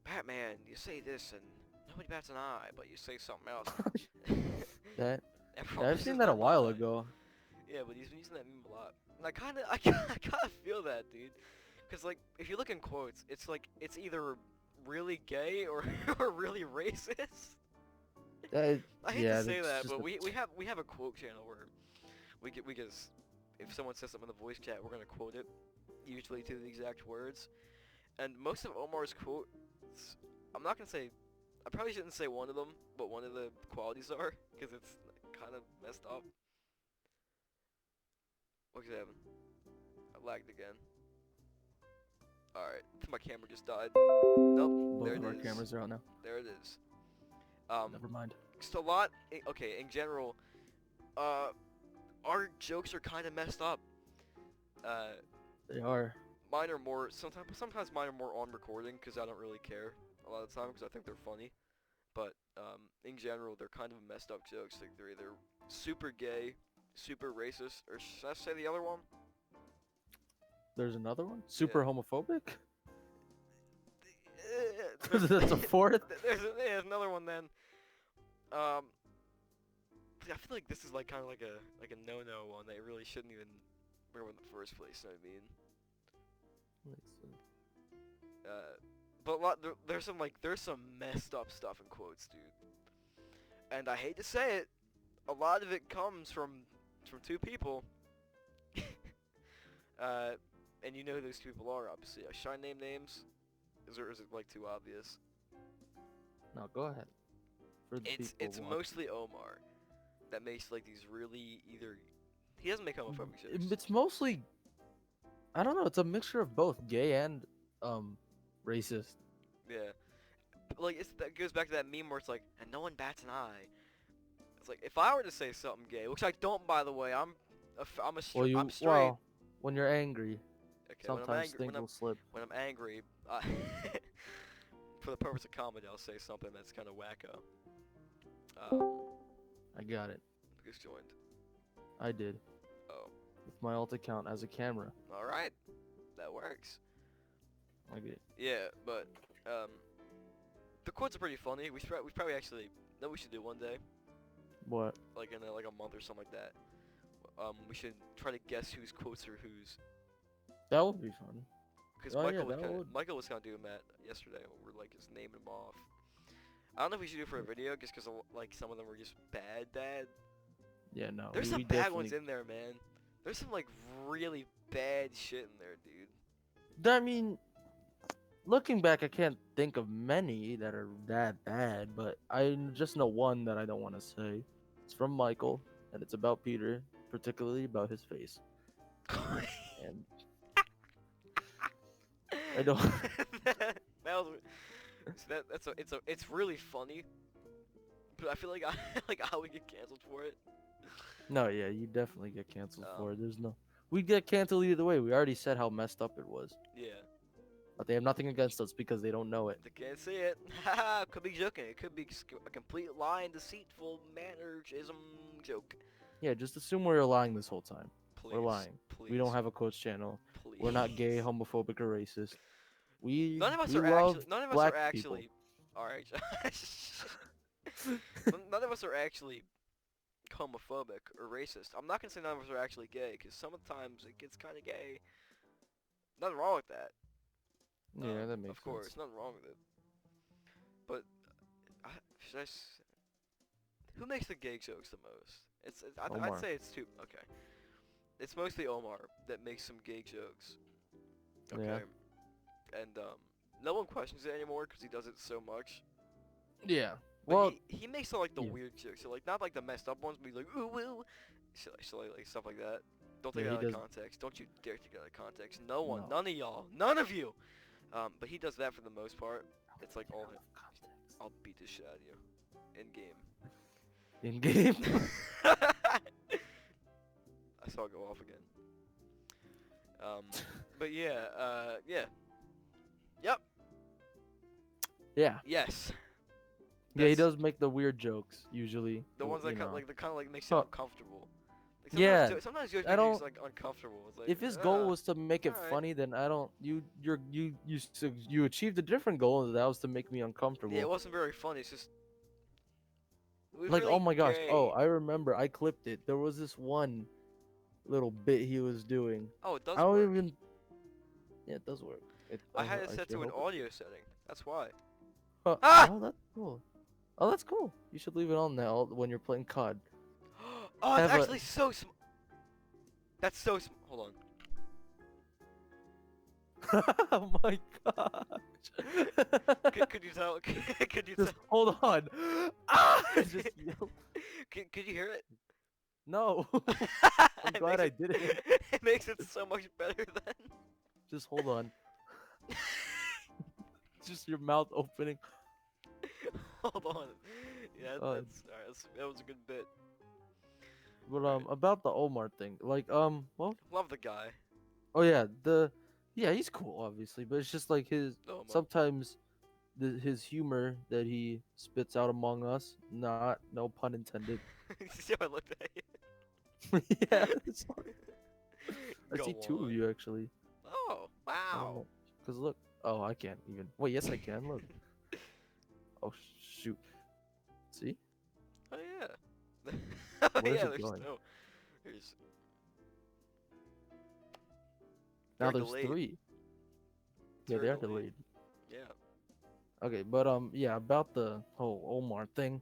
Batman, you say this and nobody bats an eye, but you say something else. That Everyone I've loses seen that their a while mind. ago. Yeah, but he's been using that meme a lot. And I kinda feel that, dude. Cause like, if you look in quotes, it's like, it's either really gay or, or really racist. I hate to Yeah, say that's that, just but a we have a quote channel where we get if someone says something in the voice chat, we're gonna quote it, usually to the exact words. And most of Omar's quotes, I'm not gonna say, I probably shouldn't say one of them, but one of the qualities are, because it's kind of messed up. What's happening? I lagged again. Alright, my camera just died. Nope, both there of it our is. cameras are out now. There it is. Never mind. Just a okay, in general, our jokes are kind of messed up. They are. Mine are more, sometimes mine are more on recording, because I don't really care a lot of the time, because I think they're funny. But, in general, they're kind of messed up jokes. Like, they're either super gay, super racist, or should I say the other one? There's another one? Super Yeah. homophobic? There's, That's a fourth? there's another one then. I feel like this is like kind of like a no-no one that you really shouldn't even bring up in the first place. You know what I mean? But there's some messed up stuff in quotes, dude. And I hate to say it, a lot of it comes from two people. And you know who those two people are, obviously. Should I name names? Is it like too obvious? No, go ahead. For the It's people watching. mostly Omar that makes like these really he doesn't make homophobic jokes. It's mostly, I don't know, it's a mixture of both gay and racist. Yeah. But, like that goes back to that meme where it's like, and no one bats an eye. It's like if I were to say something gay, which I don't, by the way. I'm straight. Well, when you're angry, Okay, sometimes things will slip. when I'm angry, for the purpose of comedy, I'll say something that's kind of wacko. I got it. Who's joined? I did. Oh, With my alt account as a camera. all right, that works. I get it. Yeah, but the quotes are pretty funny. We probably actually that we should do one day, What? like in like a month or something like that. We should try to guess whose quotes are whose. That would be fun. Because Oh, yeah, that would. Michael was kind of doing that yesterday. We're like just naming them off. I don't know if we should do it for a video, just because like some of them were just bad. Yeah, no. There's we some bad ones definitely- in there, man. There's some like really bad shit in there, dude. I mean, looking back, I can't think of many that are that bad, but I just know one that I don't want to say. It's from Michael, and it's about Peter, particularly about his face. And I don't. that was it's really funny, but I feel like I would get canceled for it. No, yeah, you definitely get canceled Oh. for it. There's no. We'd get canceled either way. We already said how messed up it was. Yeah, But they have nothing against us because they don't know it. they can't see it. Haha, could be joking. It could be a complete lie and deceitful mannerism joke. Yeah, just assume we're lying this whole time. Please, We're lying. Please, We don't have a coach channel. Please. We're not gay, homophobic, or racist. None of us we are love actually. None of us black are people. actually. All right. None of us are actually homophobic or racist. I'm not gonna say none of us are actually gay, because sometimes it gets kind of gay. Nothing wrong with that. Yeah, that makes Of course, sense. nothing wrong with it. But should I? Who makes the gay jokes the most? I'd Omar. say it's two. Okay. It's mostly Omar that makes some gay jokes. Okay. Yeah. And no one questions it anymore because he does it so much. Yeah. But Well, he makes like the yeah. weird jokes. So like not like the messed up ones, but he's like ooh woo, shit like stuff like that. Don't take Yeah, it he out of does- context. Don't you dare take it out of context. No one, No. none of y'all, none of you. But he does that for the most part. It's like all him. I'll beat the shit out of you. In game. in game. I saw it go off again. But yeah, yeah. Yep. Yeah. Yes. Yeah, he That's- does make the weird jokes usually. The ones that you know. kind of like makes So- you uncomfortable. Like Yeah, sometimes jokes I make you don't- just, like uncomfortable. It's like, If his goal was to make it alright. funny, then I don't. You achieved a different goal, and that was to make me uncomfortable. Yeah, it wasn't very funny. It's just it was Like, really oh my gosh. Oh, gay. I remember. I clipped it. There was this one little bit he was doing. Oh, it does I don't work. even. Yeah, it does work. I had it I set sure to an hope it- audio setting. That's why. Huh, Ah! oh, that's cool. Oh, that's cool. You should leave it on now when you're playing COD. Oh, it's Have a- actually so small. That's so small. Hold on. Oh my gosh. Could you tell? Could you Just tell? hold on. Ah! Just yell. Could you hear it? No. I'm It glad makes I it- did it. It makes it so much better then. Just hold on. Just your mouth opening. Hold on. Yeah, Uh, that's alright. That was a good bit. But Right. about the Omar thing, like well, Love the guy. oh yeah, he's cool obviously, but it's just like Oh, sometimes his humor that he spits out among us, no pun intended. See how I looked at you? Yeah, it's like- I Go see two on. of you actually. Oh, I don't wow. know. Cause look, oh I can't even. Wait, yes I can. Look. Oh shoot. See? Oh yeah. Oh Where's yeah, it there's going? no. There's. Now They're there's delayed. three. Yeah, They're they are delayed. delayed. Yeah. Okay, but yeah, about the whole Omar thing.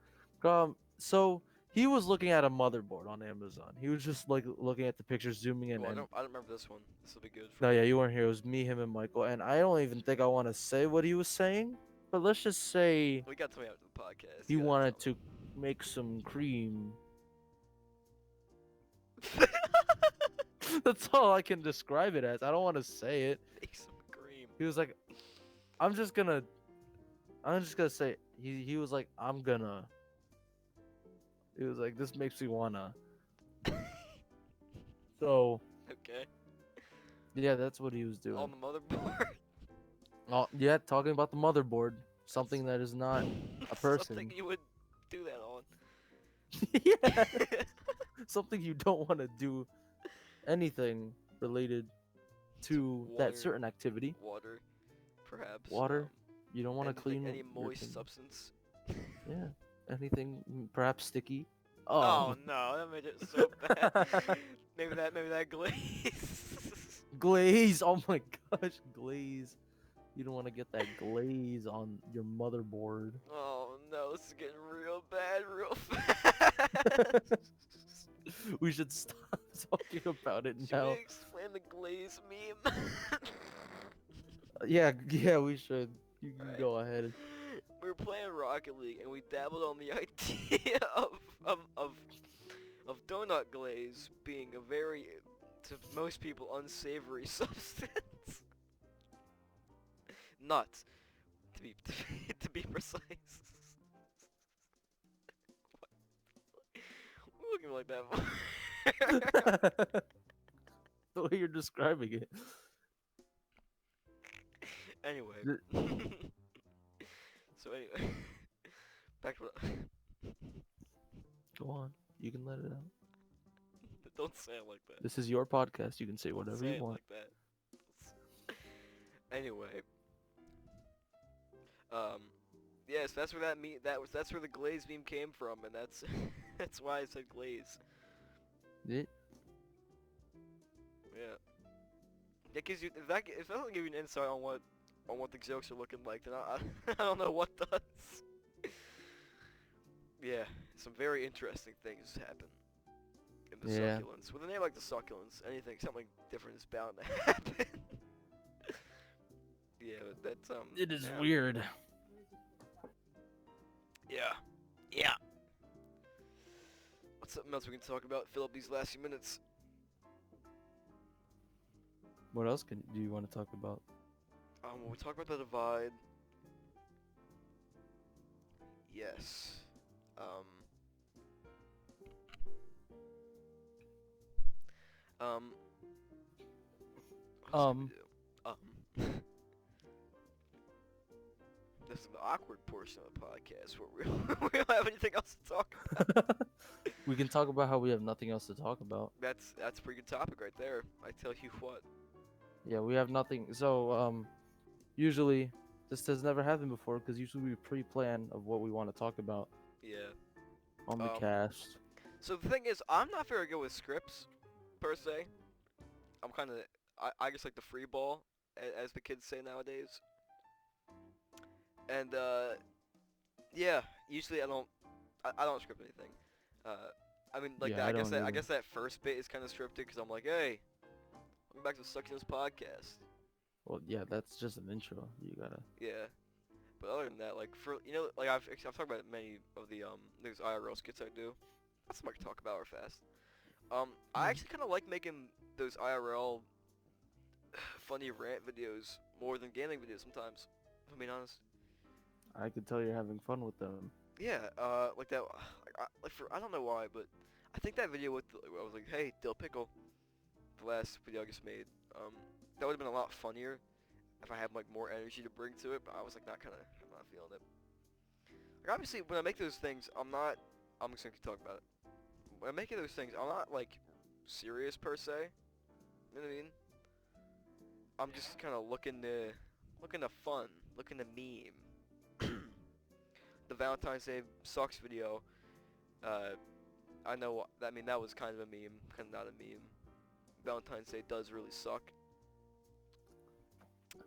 So he was looking at a motherboard on Amazon. He was just like looking at the pictures, zooming in, Oh, I and don't remember this one. This will be good. no, yeah, you weren't here. It was me, him, and Michael. And I don't even think I want to say what he was saying, but let's just say We got to me after the podcast. he You gotta wanted tell to make some cream. me. That's all I can describe it as. I don't want to say it. Make some cream. He was like, I'm just gonna say he was like, I'm gonna. He was like, this makes me wanna. So Okay. yeah, that's what he was doing. On the motherboard. Oh yeah, talking about the motherboard, something that is not a person. Something you would do that on. Yeah, something you don't want to do. Anything related to Water. that certain activity. Water, perhaps. Water. You don't want to anything- clean any your moist thing. substance. Yeah, anything perhaps sticky. Oh no, that made it so bad. maybe that glaze. Glaze. Oh my gosh, glaze. You don't want to get that glaze on your motherboard. Oh no, this is getting real bad real fast. We should stop talking about it Should now. we explain the glaze meme? Yeah, we should. You can Right. go ahead. We were playing Rocket League and we dabbled on the idea of donut glaze being a very, to most people, unsavory substance. Nut, to be to be precise. We're looking like that. The way you're describing it. Anyway. So anyway, back to what. Go on. You can let it out. Don't say it like that. This is your podcast. You can say Don't whatever say you it want. like that. Anyway. Yes, that's where that's where the glaze meme came from, and that's that's why I said glaze. Yeah. Yeah. That gives you if that doesn't give you an insight on what the jokes are looking like, then I I don't know what does. Yeah, some very interesting things happen in the Yeah. succulents. With a name like the succulents, something different is bound to happen. Yeah, but that's It is yeah. weird. Yeah. Yeah. What's something else we can talk about? Fill up these last few minutes. What else do you want to talk about? When we talk about the divide. Yes. What else can we do? This is the awkward portion of the podcast where we don't have anything else to talk about. We can talk about how we have nothing else to talk about. That's a pretty good topic right there. I tell you what. Yeah, we have nothing. So, usually, this has never happened before because usually we pre-plan of what we want to talk about Yeah. on the cast. So the thing is, I'm not very good with scripts, per se. I'm kind of, I guess like the free ball, as the kids say nowadays. And yeah, usually I don't script anything. Uh, I mean like Yeah, that. I don't I either. guess that first bit is kind of scripted because I'm like, hey, welcome back to the Succulents Podcast. Well, yeah, that's just an intro. You gotta. Yeah. But other than that, like for like I've talked about many of the these IRL skits I do. That's something I can talk about real fast. I actually kind of like making those IRL funny rant videos more than gaming videos sometimes. If I'm being honest. I could tell you're having fun with them. Yeah, like that. Like for I don't know why, but I think that video with I was like, hey, Dill Pickle, the last video I just made. That would have been a lot funnier if I had like more energy to bring to it. But I was like, I'm not feeling it. Like obviously, when I make those things, I'm not. I'm just gonna talk about it. When I'm making those things, I'm not like serious per se. You know what I mean? I'm just kind of looking to fun, looking to meme. The Valentine's Day sucks video. I know. I mean, that was kind of a meme, kind of not a meme. Valentine's Day does really suck.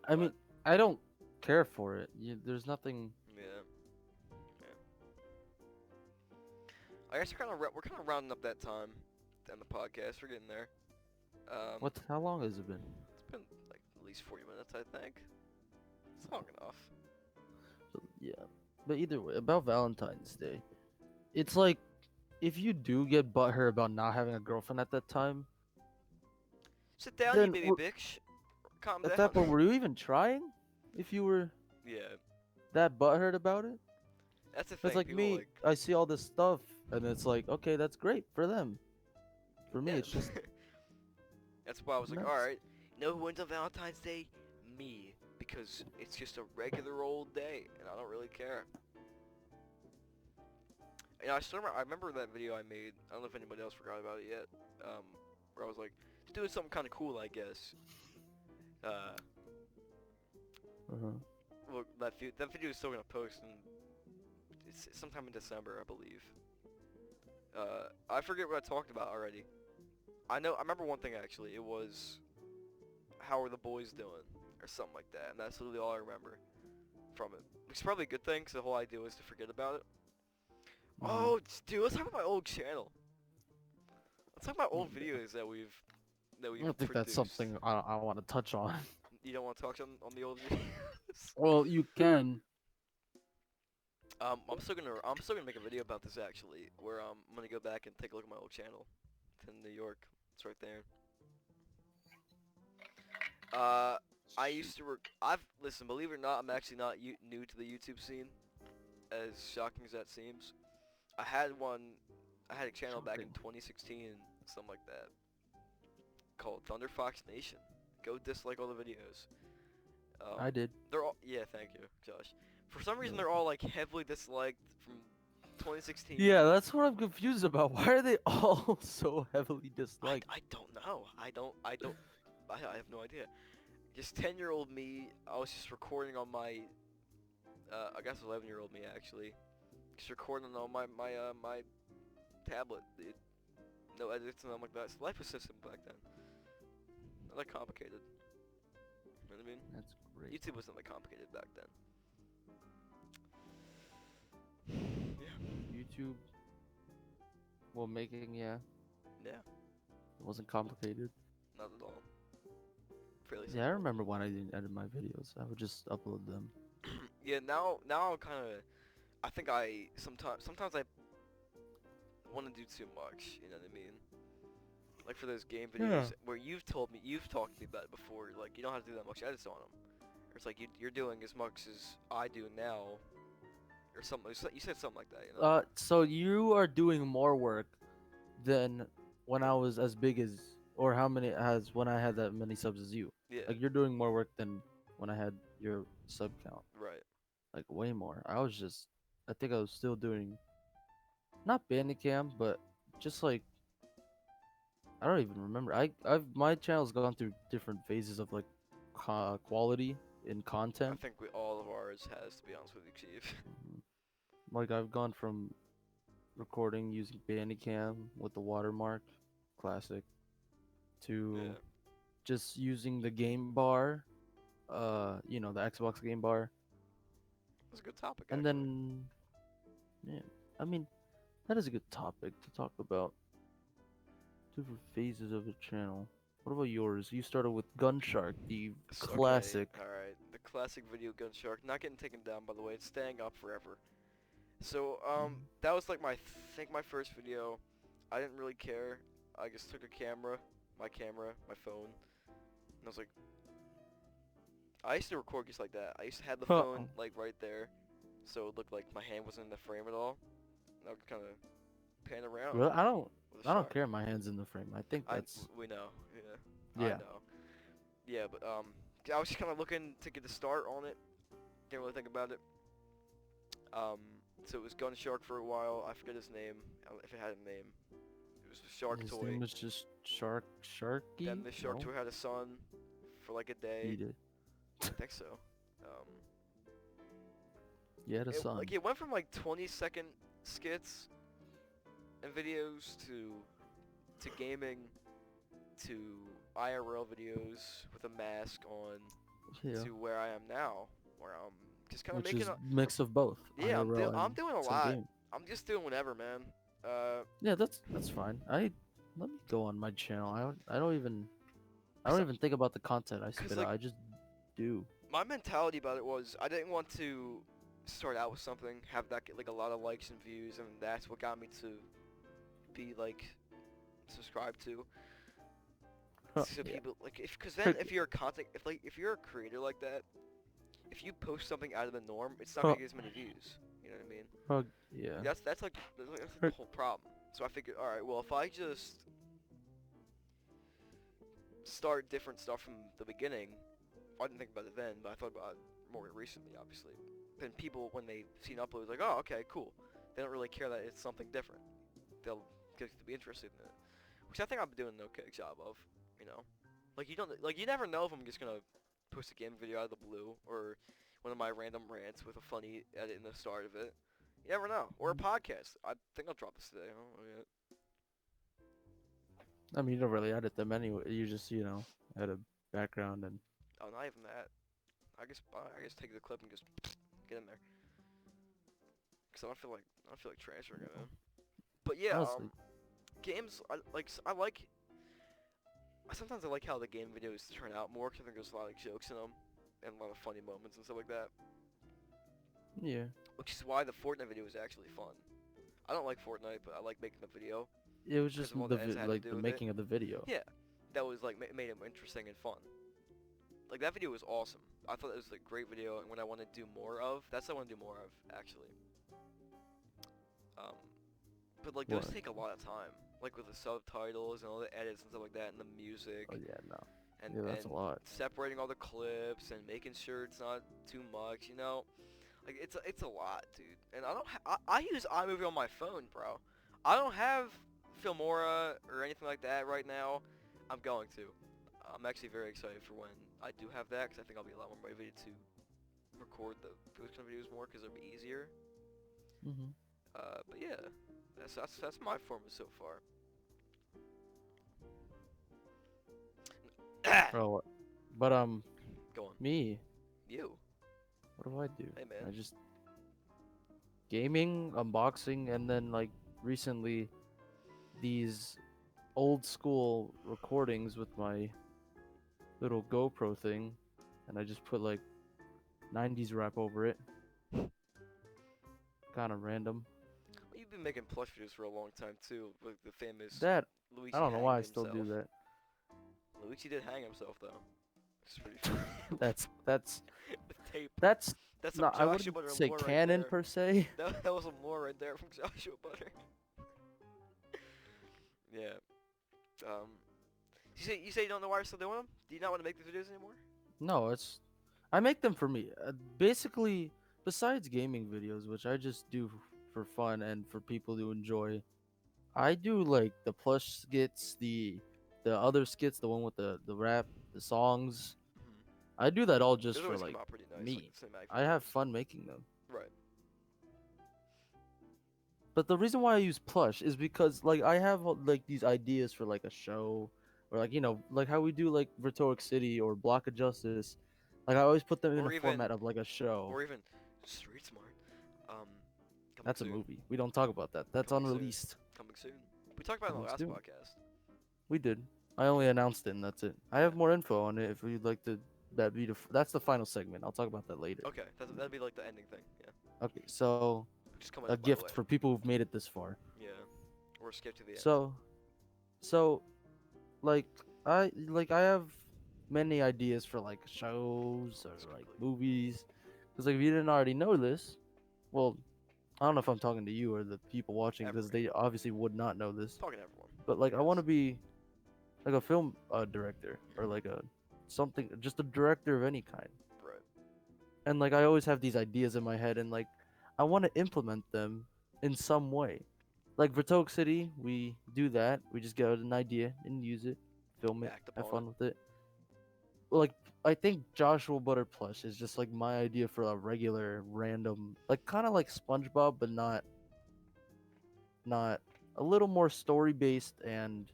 I mean, I don't care for it. There's nothing. Yeah. I guess we're kind of rounding up that time to end the podcast. We're getting there. What? How long has it been? It's been like at least 40 minutes, I think. It's long enough. So, yeah, but either way, about Valentine's Day, it's like if you do get butthurt about not having a girlfriend at that time, Sit down, then you baby bitch. Calm at down. that point, were you even trying? If you were Yeah, that butthurt about it, that's the thing. it's like People me. like. I see all this stuff, and it's like, okay, that's great for them. For me, Yeah. it's just That's why I was like, nuts. alright, you know who wins on Valentine's Day? Me. Because it's just a regular old day, and I don't really care. You know, I remember that video I made, I don't know if anybody else forgot about it yet, where I was like, just doing something kind of cool, I guess. Uh-huh. Well, that video is still going to post, and it's sometime in December, I believe. I forget what I talked about already. I remember one thing actually. It was, how are the boys doing, or something like that, and that's literally all I remember from it. Which is probably a good thing, because the whole idea was to forget about it. Mhm. Oh, dude, let's talk about my old channel. Let's talk about old videos that we've I don't think that's produced. something I want to touch on. You don't want to talk on the old videos? Well, you can. I'm still gonna make a video about this actually, where I'm gonna go back and take a look at my old channel. It's in New York. It's right there. I used to listen, believe it or not, I'm actually not new to the YouTube scene, as shocking as that seems. I had a channel back in Shocking. 2016, something like that, called Thunder Fox Nation. Go dislike all the videos. I did. They're all, yeah, thank you, Josh. For some reason, Yeah. they're all like heavily disliked from 2016. Yeah, that's what I'm confused about. Why are they all so heavily disliked? I don't know. I have no idea. Just 10-year-old me, I was just recording on my, I guess 11-year-old me actually, just recording on my tablet, dude. No edits and nothing like that. It's life was system back then. Not that complicated. You know what I mean? That's great. YouTube wasn't that complicated back then. Yeah. YouTube. Well, making, yeah, Yeah. it wasn't complicated. Not at all. Fairly Yeah, I simple. remember when I didn't edit my videos. I would just upload them. Yeah, now I'm kind of. I think I sometimes I want to do too much. You know what I mean? Like for those game videos Yeah. where you've talked to me about it before. Like you don't have to do that much edits on them. Or it's like you're doing as much as I do now, or something. You said something like that. You know? So you are doing more work than when I was as big as, or how many as when I had that many subs as you. Yeah. Like you're doing more work than when I had your sub count. Right. Like way more. I think I was still doing, not Bandicam, but just like, I don't even remember. My channel's gone through different phases of like quality in I content. think all of ours has, to be honest with you, Chief. Mhm. Like I've gone from recording using Bandicam with the watermark, classic, to Yeah. just using the game bar, the Xbox game bar, That's a good topic, and actually. then yeah, I mean that is a good topic to talk about. Different phases of a channel. What about yours? You started with Gun Shark, the Okay, classic. alright. The classic video gun shark. Not getting taken down, by the way. It's staying up forever. So, that was like my first video. I didn't really care. I just took a camera, my phone, and I was like, I used to record just like that. I used to have the Huh. phone like right there, so it looked like my hand wasn't in the frame at all. And I would kind of pan around Well, I don't. with a I don't shark. care. My hands in the frame. I think that's We know, yeah, I yeah. know, yeah, but I was just kind of looking to get a start on it. Didn't really think about it. Um, so it was Gun Shark for a while. I forget his name, if it had a name. It was a shark His toy. name was just Sharky. Then the shark No, toy had a son for like a day. he did. I think so. Um, He had a son. it went from like 20-second skits and videos to gaming to IRL videos with a mask on Yeah, to where I am now, where I'm just kind of which making is a mix of both. yeah. IRL I'm and doing a some lot. game. I'm just doing whatever, man. Yeah, that's fine. Let me go on my channel. I don't even think about the content I spit out. Like I just do. my mentality about it was I didn't want to start out with something, have that get like a lot of likes and views, and that's what got me to be like subscribed to. Huh, So yeah. people like because then if you're a if you're a creator like that, if you post something out of the norm, it's not Huh, gonna get as many views. You know what I mean? huh, yeah. That's like the whole problem. So I figured, all right, well if I just start different stuff from the beginning, I didn't think about it then, but I thought about it more recently, obviously. Then people, when they see an upload, like, oh, okay, cool. They don't really care that it's something different. They'll get to be interested in it, which I think I'm doing an okay job of. You know, like you never know if I'm just gonna post a game video out of the blue or one of my random rants with a funny edit in the start of it. You never know. Or a podcast. I think I'll drop this today. I don't know yet. I mean, you don't really edit them anyway. You just, add a background and Oh, not even that. I just take the clip and just get in there. Cause I don't feel like transferring it, man. But yeah, honestly, games. I like. Sometimes I like how the game videos turn out more. Cause I think there's a lot of jokes in them and a lot of funny moments and stuff like that. yeah. Which is why the Fortnite video is actually fun. I don't like Fortnite, but I like making the video It was because just of all the ads I had to do the with it. making of the video. Yeah, that was like made it interesting and fun. Like that video was awesome. I thought it was a great video, and what I want to do more of. That's what I want to do more of, actually. Um, but like those What? take a lot of time, like with the subtitles and all the edits and stuff like that, and the music, Oh yeah, no. and Yeah, that's a lot. separating all the clips and making sure it's not too much. You know, like it's a lot, dude. And I use iMovie on my phone, bro. I don't have Filmora or anything like that right now. I'm going to. I'm actually very excited for when I do have that, because I think I'll be a lot more motivated to record those kind of videos more, because it'll be easier. Mhm. But yeah, that's my format so far. Oh, but Go on. me, You. what do I do? Hey, man. I just gaming, unboxing, and then like recently these old school recordings with my little GoPro thing, and I just put like 90s rap over it. Kind of random. Well, you've been making plush videos for a long time too, with the famous That Luigi I don't know hanging why I still himself. do that. Luigi did hang himself though. It's pretty funny. That's With tape. that's That's some not. I Joshua wouldn't Butter say lore right canon there. per se. That was some lore right there from Joshua Butter. Yeah. You say you don't know why you're still doing them? Do you not want to make the videos anymore? No, I make them for me. Basically, besides gaming videos, which I just do for fun and for people to enjoy, I do like the plush skits, the other skits, the one with the rap, the songs. Mm-hmm. I do that all just Those for always like come out pretty nice, like me. the cinematic I have videos. fun making them. Right. But the reason why I use plush is because like I have like these ideas for like a show or like like how we do like Rhetoric City or Block of Justice. Like I always put them in or a even format of like a show. or even Street Smart. Um, coming That's a soon. movie. We don't talk about that. That's Coming soon. unreleased. Coming soon. We talked about it in Coming the last soon. podcast. We did. I only announced it, and that's it. I have more info on it if you'd like to. That's the final segment. I'll talk about that later. Okay, that'd be like the ending thing. Yeah, Okay, so just coming a up by the way. gift for people who've made it this far. Yeah, or skip to the end. So, like I have many ideas for like shows or like movies, because like if you didn't already know this, well, I don't know if I'm talking to you or the people watching because Everybody. they obviously would not know this. Talking to everyone. But like I want to Yes. be like a film director or like a something, just a director of any kind. Right. And like I always have these ideas in my head, and like I want to implement them in some way. Like for Toke City, we do that. We just get an idea and use it, film it, Act have upon fun with it. Like I think Joshua Butter Plush is just like my idea for a regular random, like kind of like SpongeBob, but not a little more story based and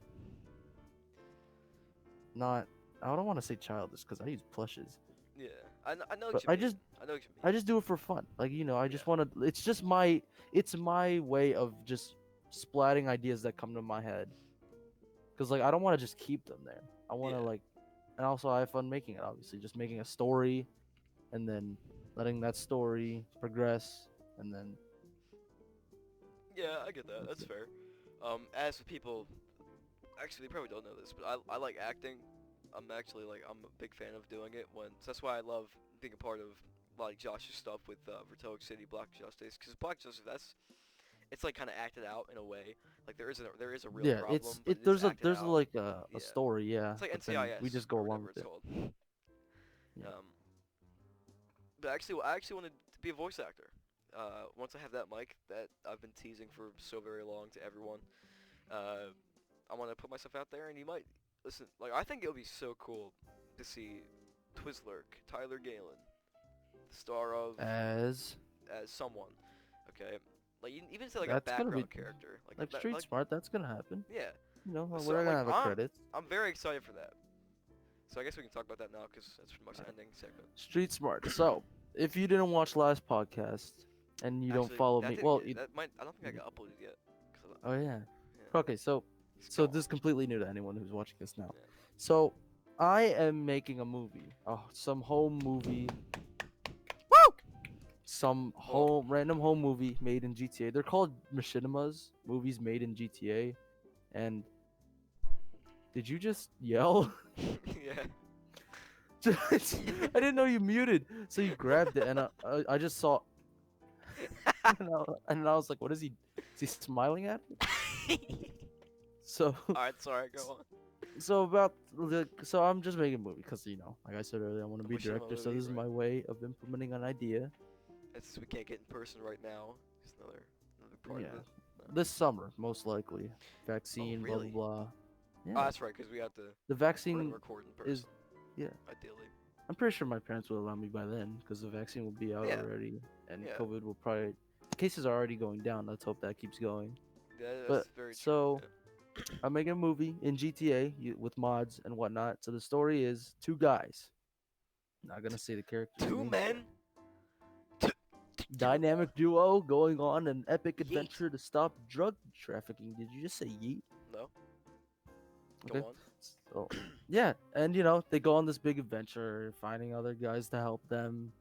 not. I don't want to say childish because I use plushes, Yeah, I know what but you mean. I know what you mean. I just do it for fun. Like I just Yeah. want to. It's my way of just splatting ideas that come to my head. Cause like I don't want to just keep them there. I want to Yeah. like, and also I have fun making it. Obviously, just making a story, and then letting that story progress, and then Yeah, I get that. that's That's it. fair. As for people, actually, they probably don't know this, but I like acting. I'm a big fan of doing it. So that's why I love being a part of like Josh's stuff with Vertoic City, Black Justice, because Black Justice, it's like kind of acted out in a way. Like there is a real Yeah, problem, but it's acted there's out. like Yeah, a story, yeah, it's like but then we NCIS just go or along whatever with it's it. called. Yeah. But I actually wanted to be a voice actor. Once I have that mic that I've been teasing for so very long to everyone, uh, I want to put myself out there, and you might listen. Like I think it would be so cool to see Twizzler, Tyler Galen, the star of As as someone. Okay, like even say like a that's gonna be background character, like Street Smart. That's gonna happen. yeah. We're So gonna like have a credits. I'm very excited for that. So I guess we can talk about that now because that's pretty much the ending segment. Street Smart. So if you didn't watch last podcast and you don't Actually, follow that me, didn't well, get that might I don't think I got uploaded yet. 'Cause oh yeah. yeah, Okay, so it's so gone. this is completely new to anyone who's watching this now. Yeah. So I am making a movie, some home movie, some home random home movie made in GTA. They're called machinimas, movies made in GTA. And did you just yell? Yeah. I didn't know you muted, so you grabbed it, and I just saw, and I was like, "What is he? Is he smiling at me?" So, Alright, sorry, go on. so I'm just making a movie because like I said earlier, I want to A be machinima director. So movie, this is right. my way of implementing an idea. It's we can't get in person right now. It's another part Yeah, of it. No. this summer most likely. Vaccine, blah really? blah blah. Yeah, Oh, that's right, because we have to the we're vaccine gonna record in person, is, yeah. ideally. I'm pretty sure my parents will allow me by then because the vaccine will be out Yeah. already, and Yeah. COVID will probably. Cases are already going down. Let's hope that keeps going. Yeah, But that's very so true. I'm making a movie in GTA with mods and whatnot. So the story is two guys. Not gonna say the character's Two name. men. Dynamic duo going on an epic Yeet. adventure to stop drug trafficking. Did you just say yeet? No. Okay. Go on. So yeah, and they go on this big adventure, finding other guys to help them.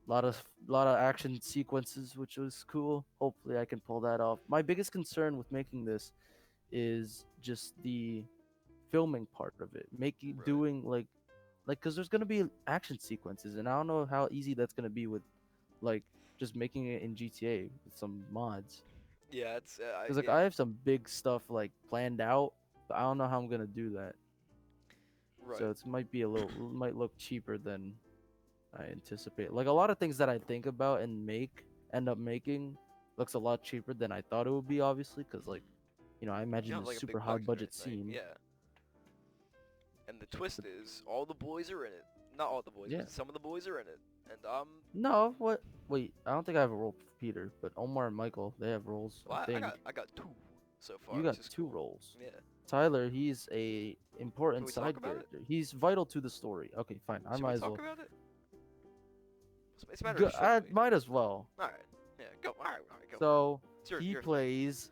Lot of action sequences, which was cool. Hopefully, I can pull that off. My biggest concern with making this is just the filming part of it, making Right. doing like because there's gonna be action sequences, and I don't know how easy that's gonna be with like just making it in GTA with some mods. Yeah, it's Because like yeah. I have some big stuff like planned out, but I don't know how I'm gonna do that. Right. So it might look cheaper than I anticipate. Like a lot of things that I think about and end up making looks a lot cheaper than I thought it would be. Obviously, because like I You imagine have this like a super big high budget or budget anything. scene. Yeah. And the twist is all the boys are in it. Not all the boys, Yeah. but some of the boys are in it. And No, what? Wait, I don't think I have a role for Peter, but Omar and Michael, they have roles. well, I think I got two so far. you which got is two cool. roles. Yeah. Tyler, he's a important we talk side about it? character. He's vital to the story. Okay, fine. I Should might we as talk well. about it? It's a matter of I should we? might as well. Alright. Yeah, go. Alright, go. So It's your, he your plays.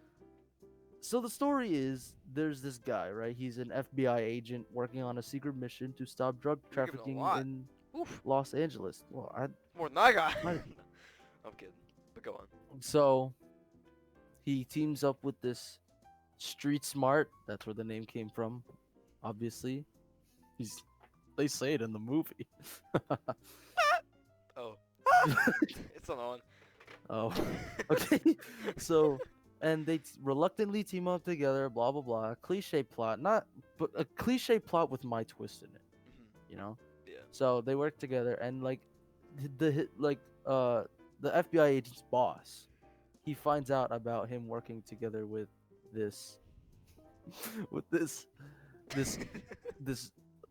So the story is there's this guy, right? He's an FBI agent working on a secret mission to stop drug You're giving a trafficking lot. in Oof. Los Angeles. Well, More than I got. Might- I'm kidding. But go on. so he teams up with this street smart. That's where the name came from, obviously. They say it in the movie. Oh. It's on. Oh, okay. So, and they reluctantly team up together. Blah blah blah. Cliche plot, but a cliche plot with my twist in it. You know. Yeah. So they work together, and like the FBI agent's boss, he finds out about him working together with this, with this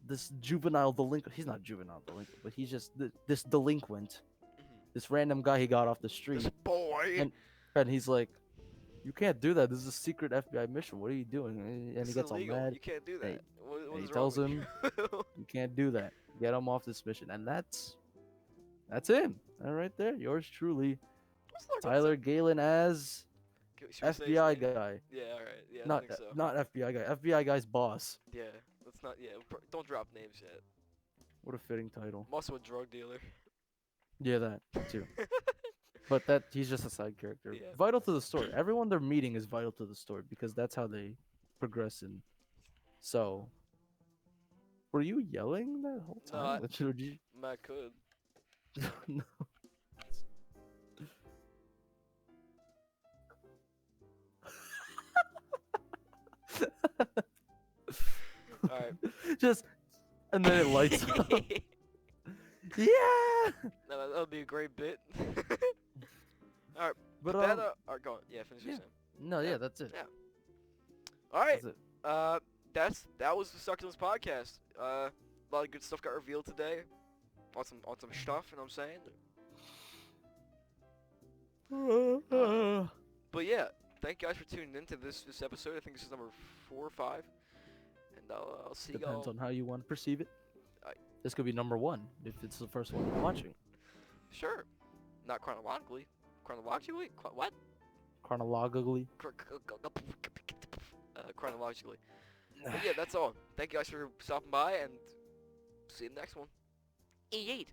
this juvenile delinquent. He's not juvenile delinquent, but he's just this delinquent, this random guy he got off the street. This boy. And he's like, "You can't do that. This is a secret FBI mission. What are you doing?" And This he is gets all illegal. mad. You can't do Hey, that. What and he is wrong tells with him, you? "You can't do that. Get him off this mission." And that's him. All right there, yours truly, Let's look at Tyler Galen as some- should we say his FBI name? guy. Yeah, alright. Yeah, I Not think so. not FBI guy. FBI guy's boss. Yeah, let's not. Yeah, don't drop names yet. What a fitting title. I'm also a drug dealer. Yeah, that too. But he's just a side character. Yeah. Vital to the story. Everyone they're meeting is vital to the story because that's how they progress in. So, were you yelling that whole No, time? Or did you- I could. no. Alright. Just and then it lights up. Yeah. No, that would be a great bit. Alright, But that, alright, go on. Yeah, finish your yeah. saying. no, yeah, that's it. Yeah. Alright, That's it. that was the Succulents Podcast. A lot of good stuff got revealed today. On some stuff, you know what I'm saying? But yeah, thank you guys for tuning into this episode. I think this is number 4 or 5. And I'll see Depends y'all. on how you want to perceive it. I- This could be number 1 if it's the first one you're watching. Sure. Not chronologically. Chronologically? What? Chronologically. Chronologically. But yeah, that's all. Thank you guys for stopping by, and see you in the next one. Eat.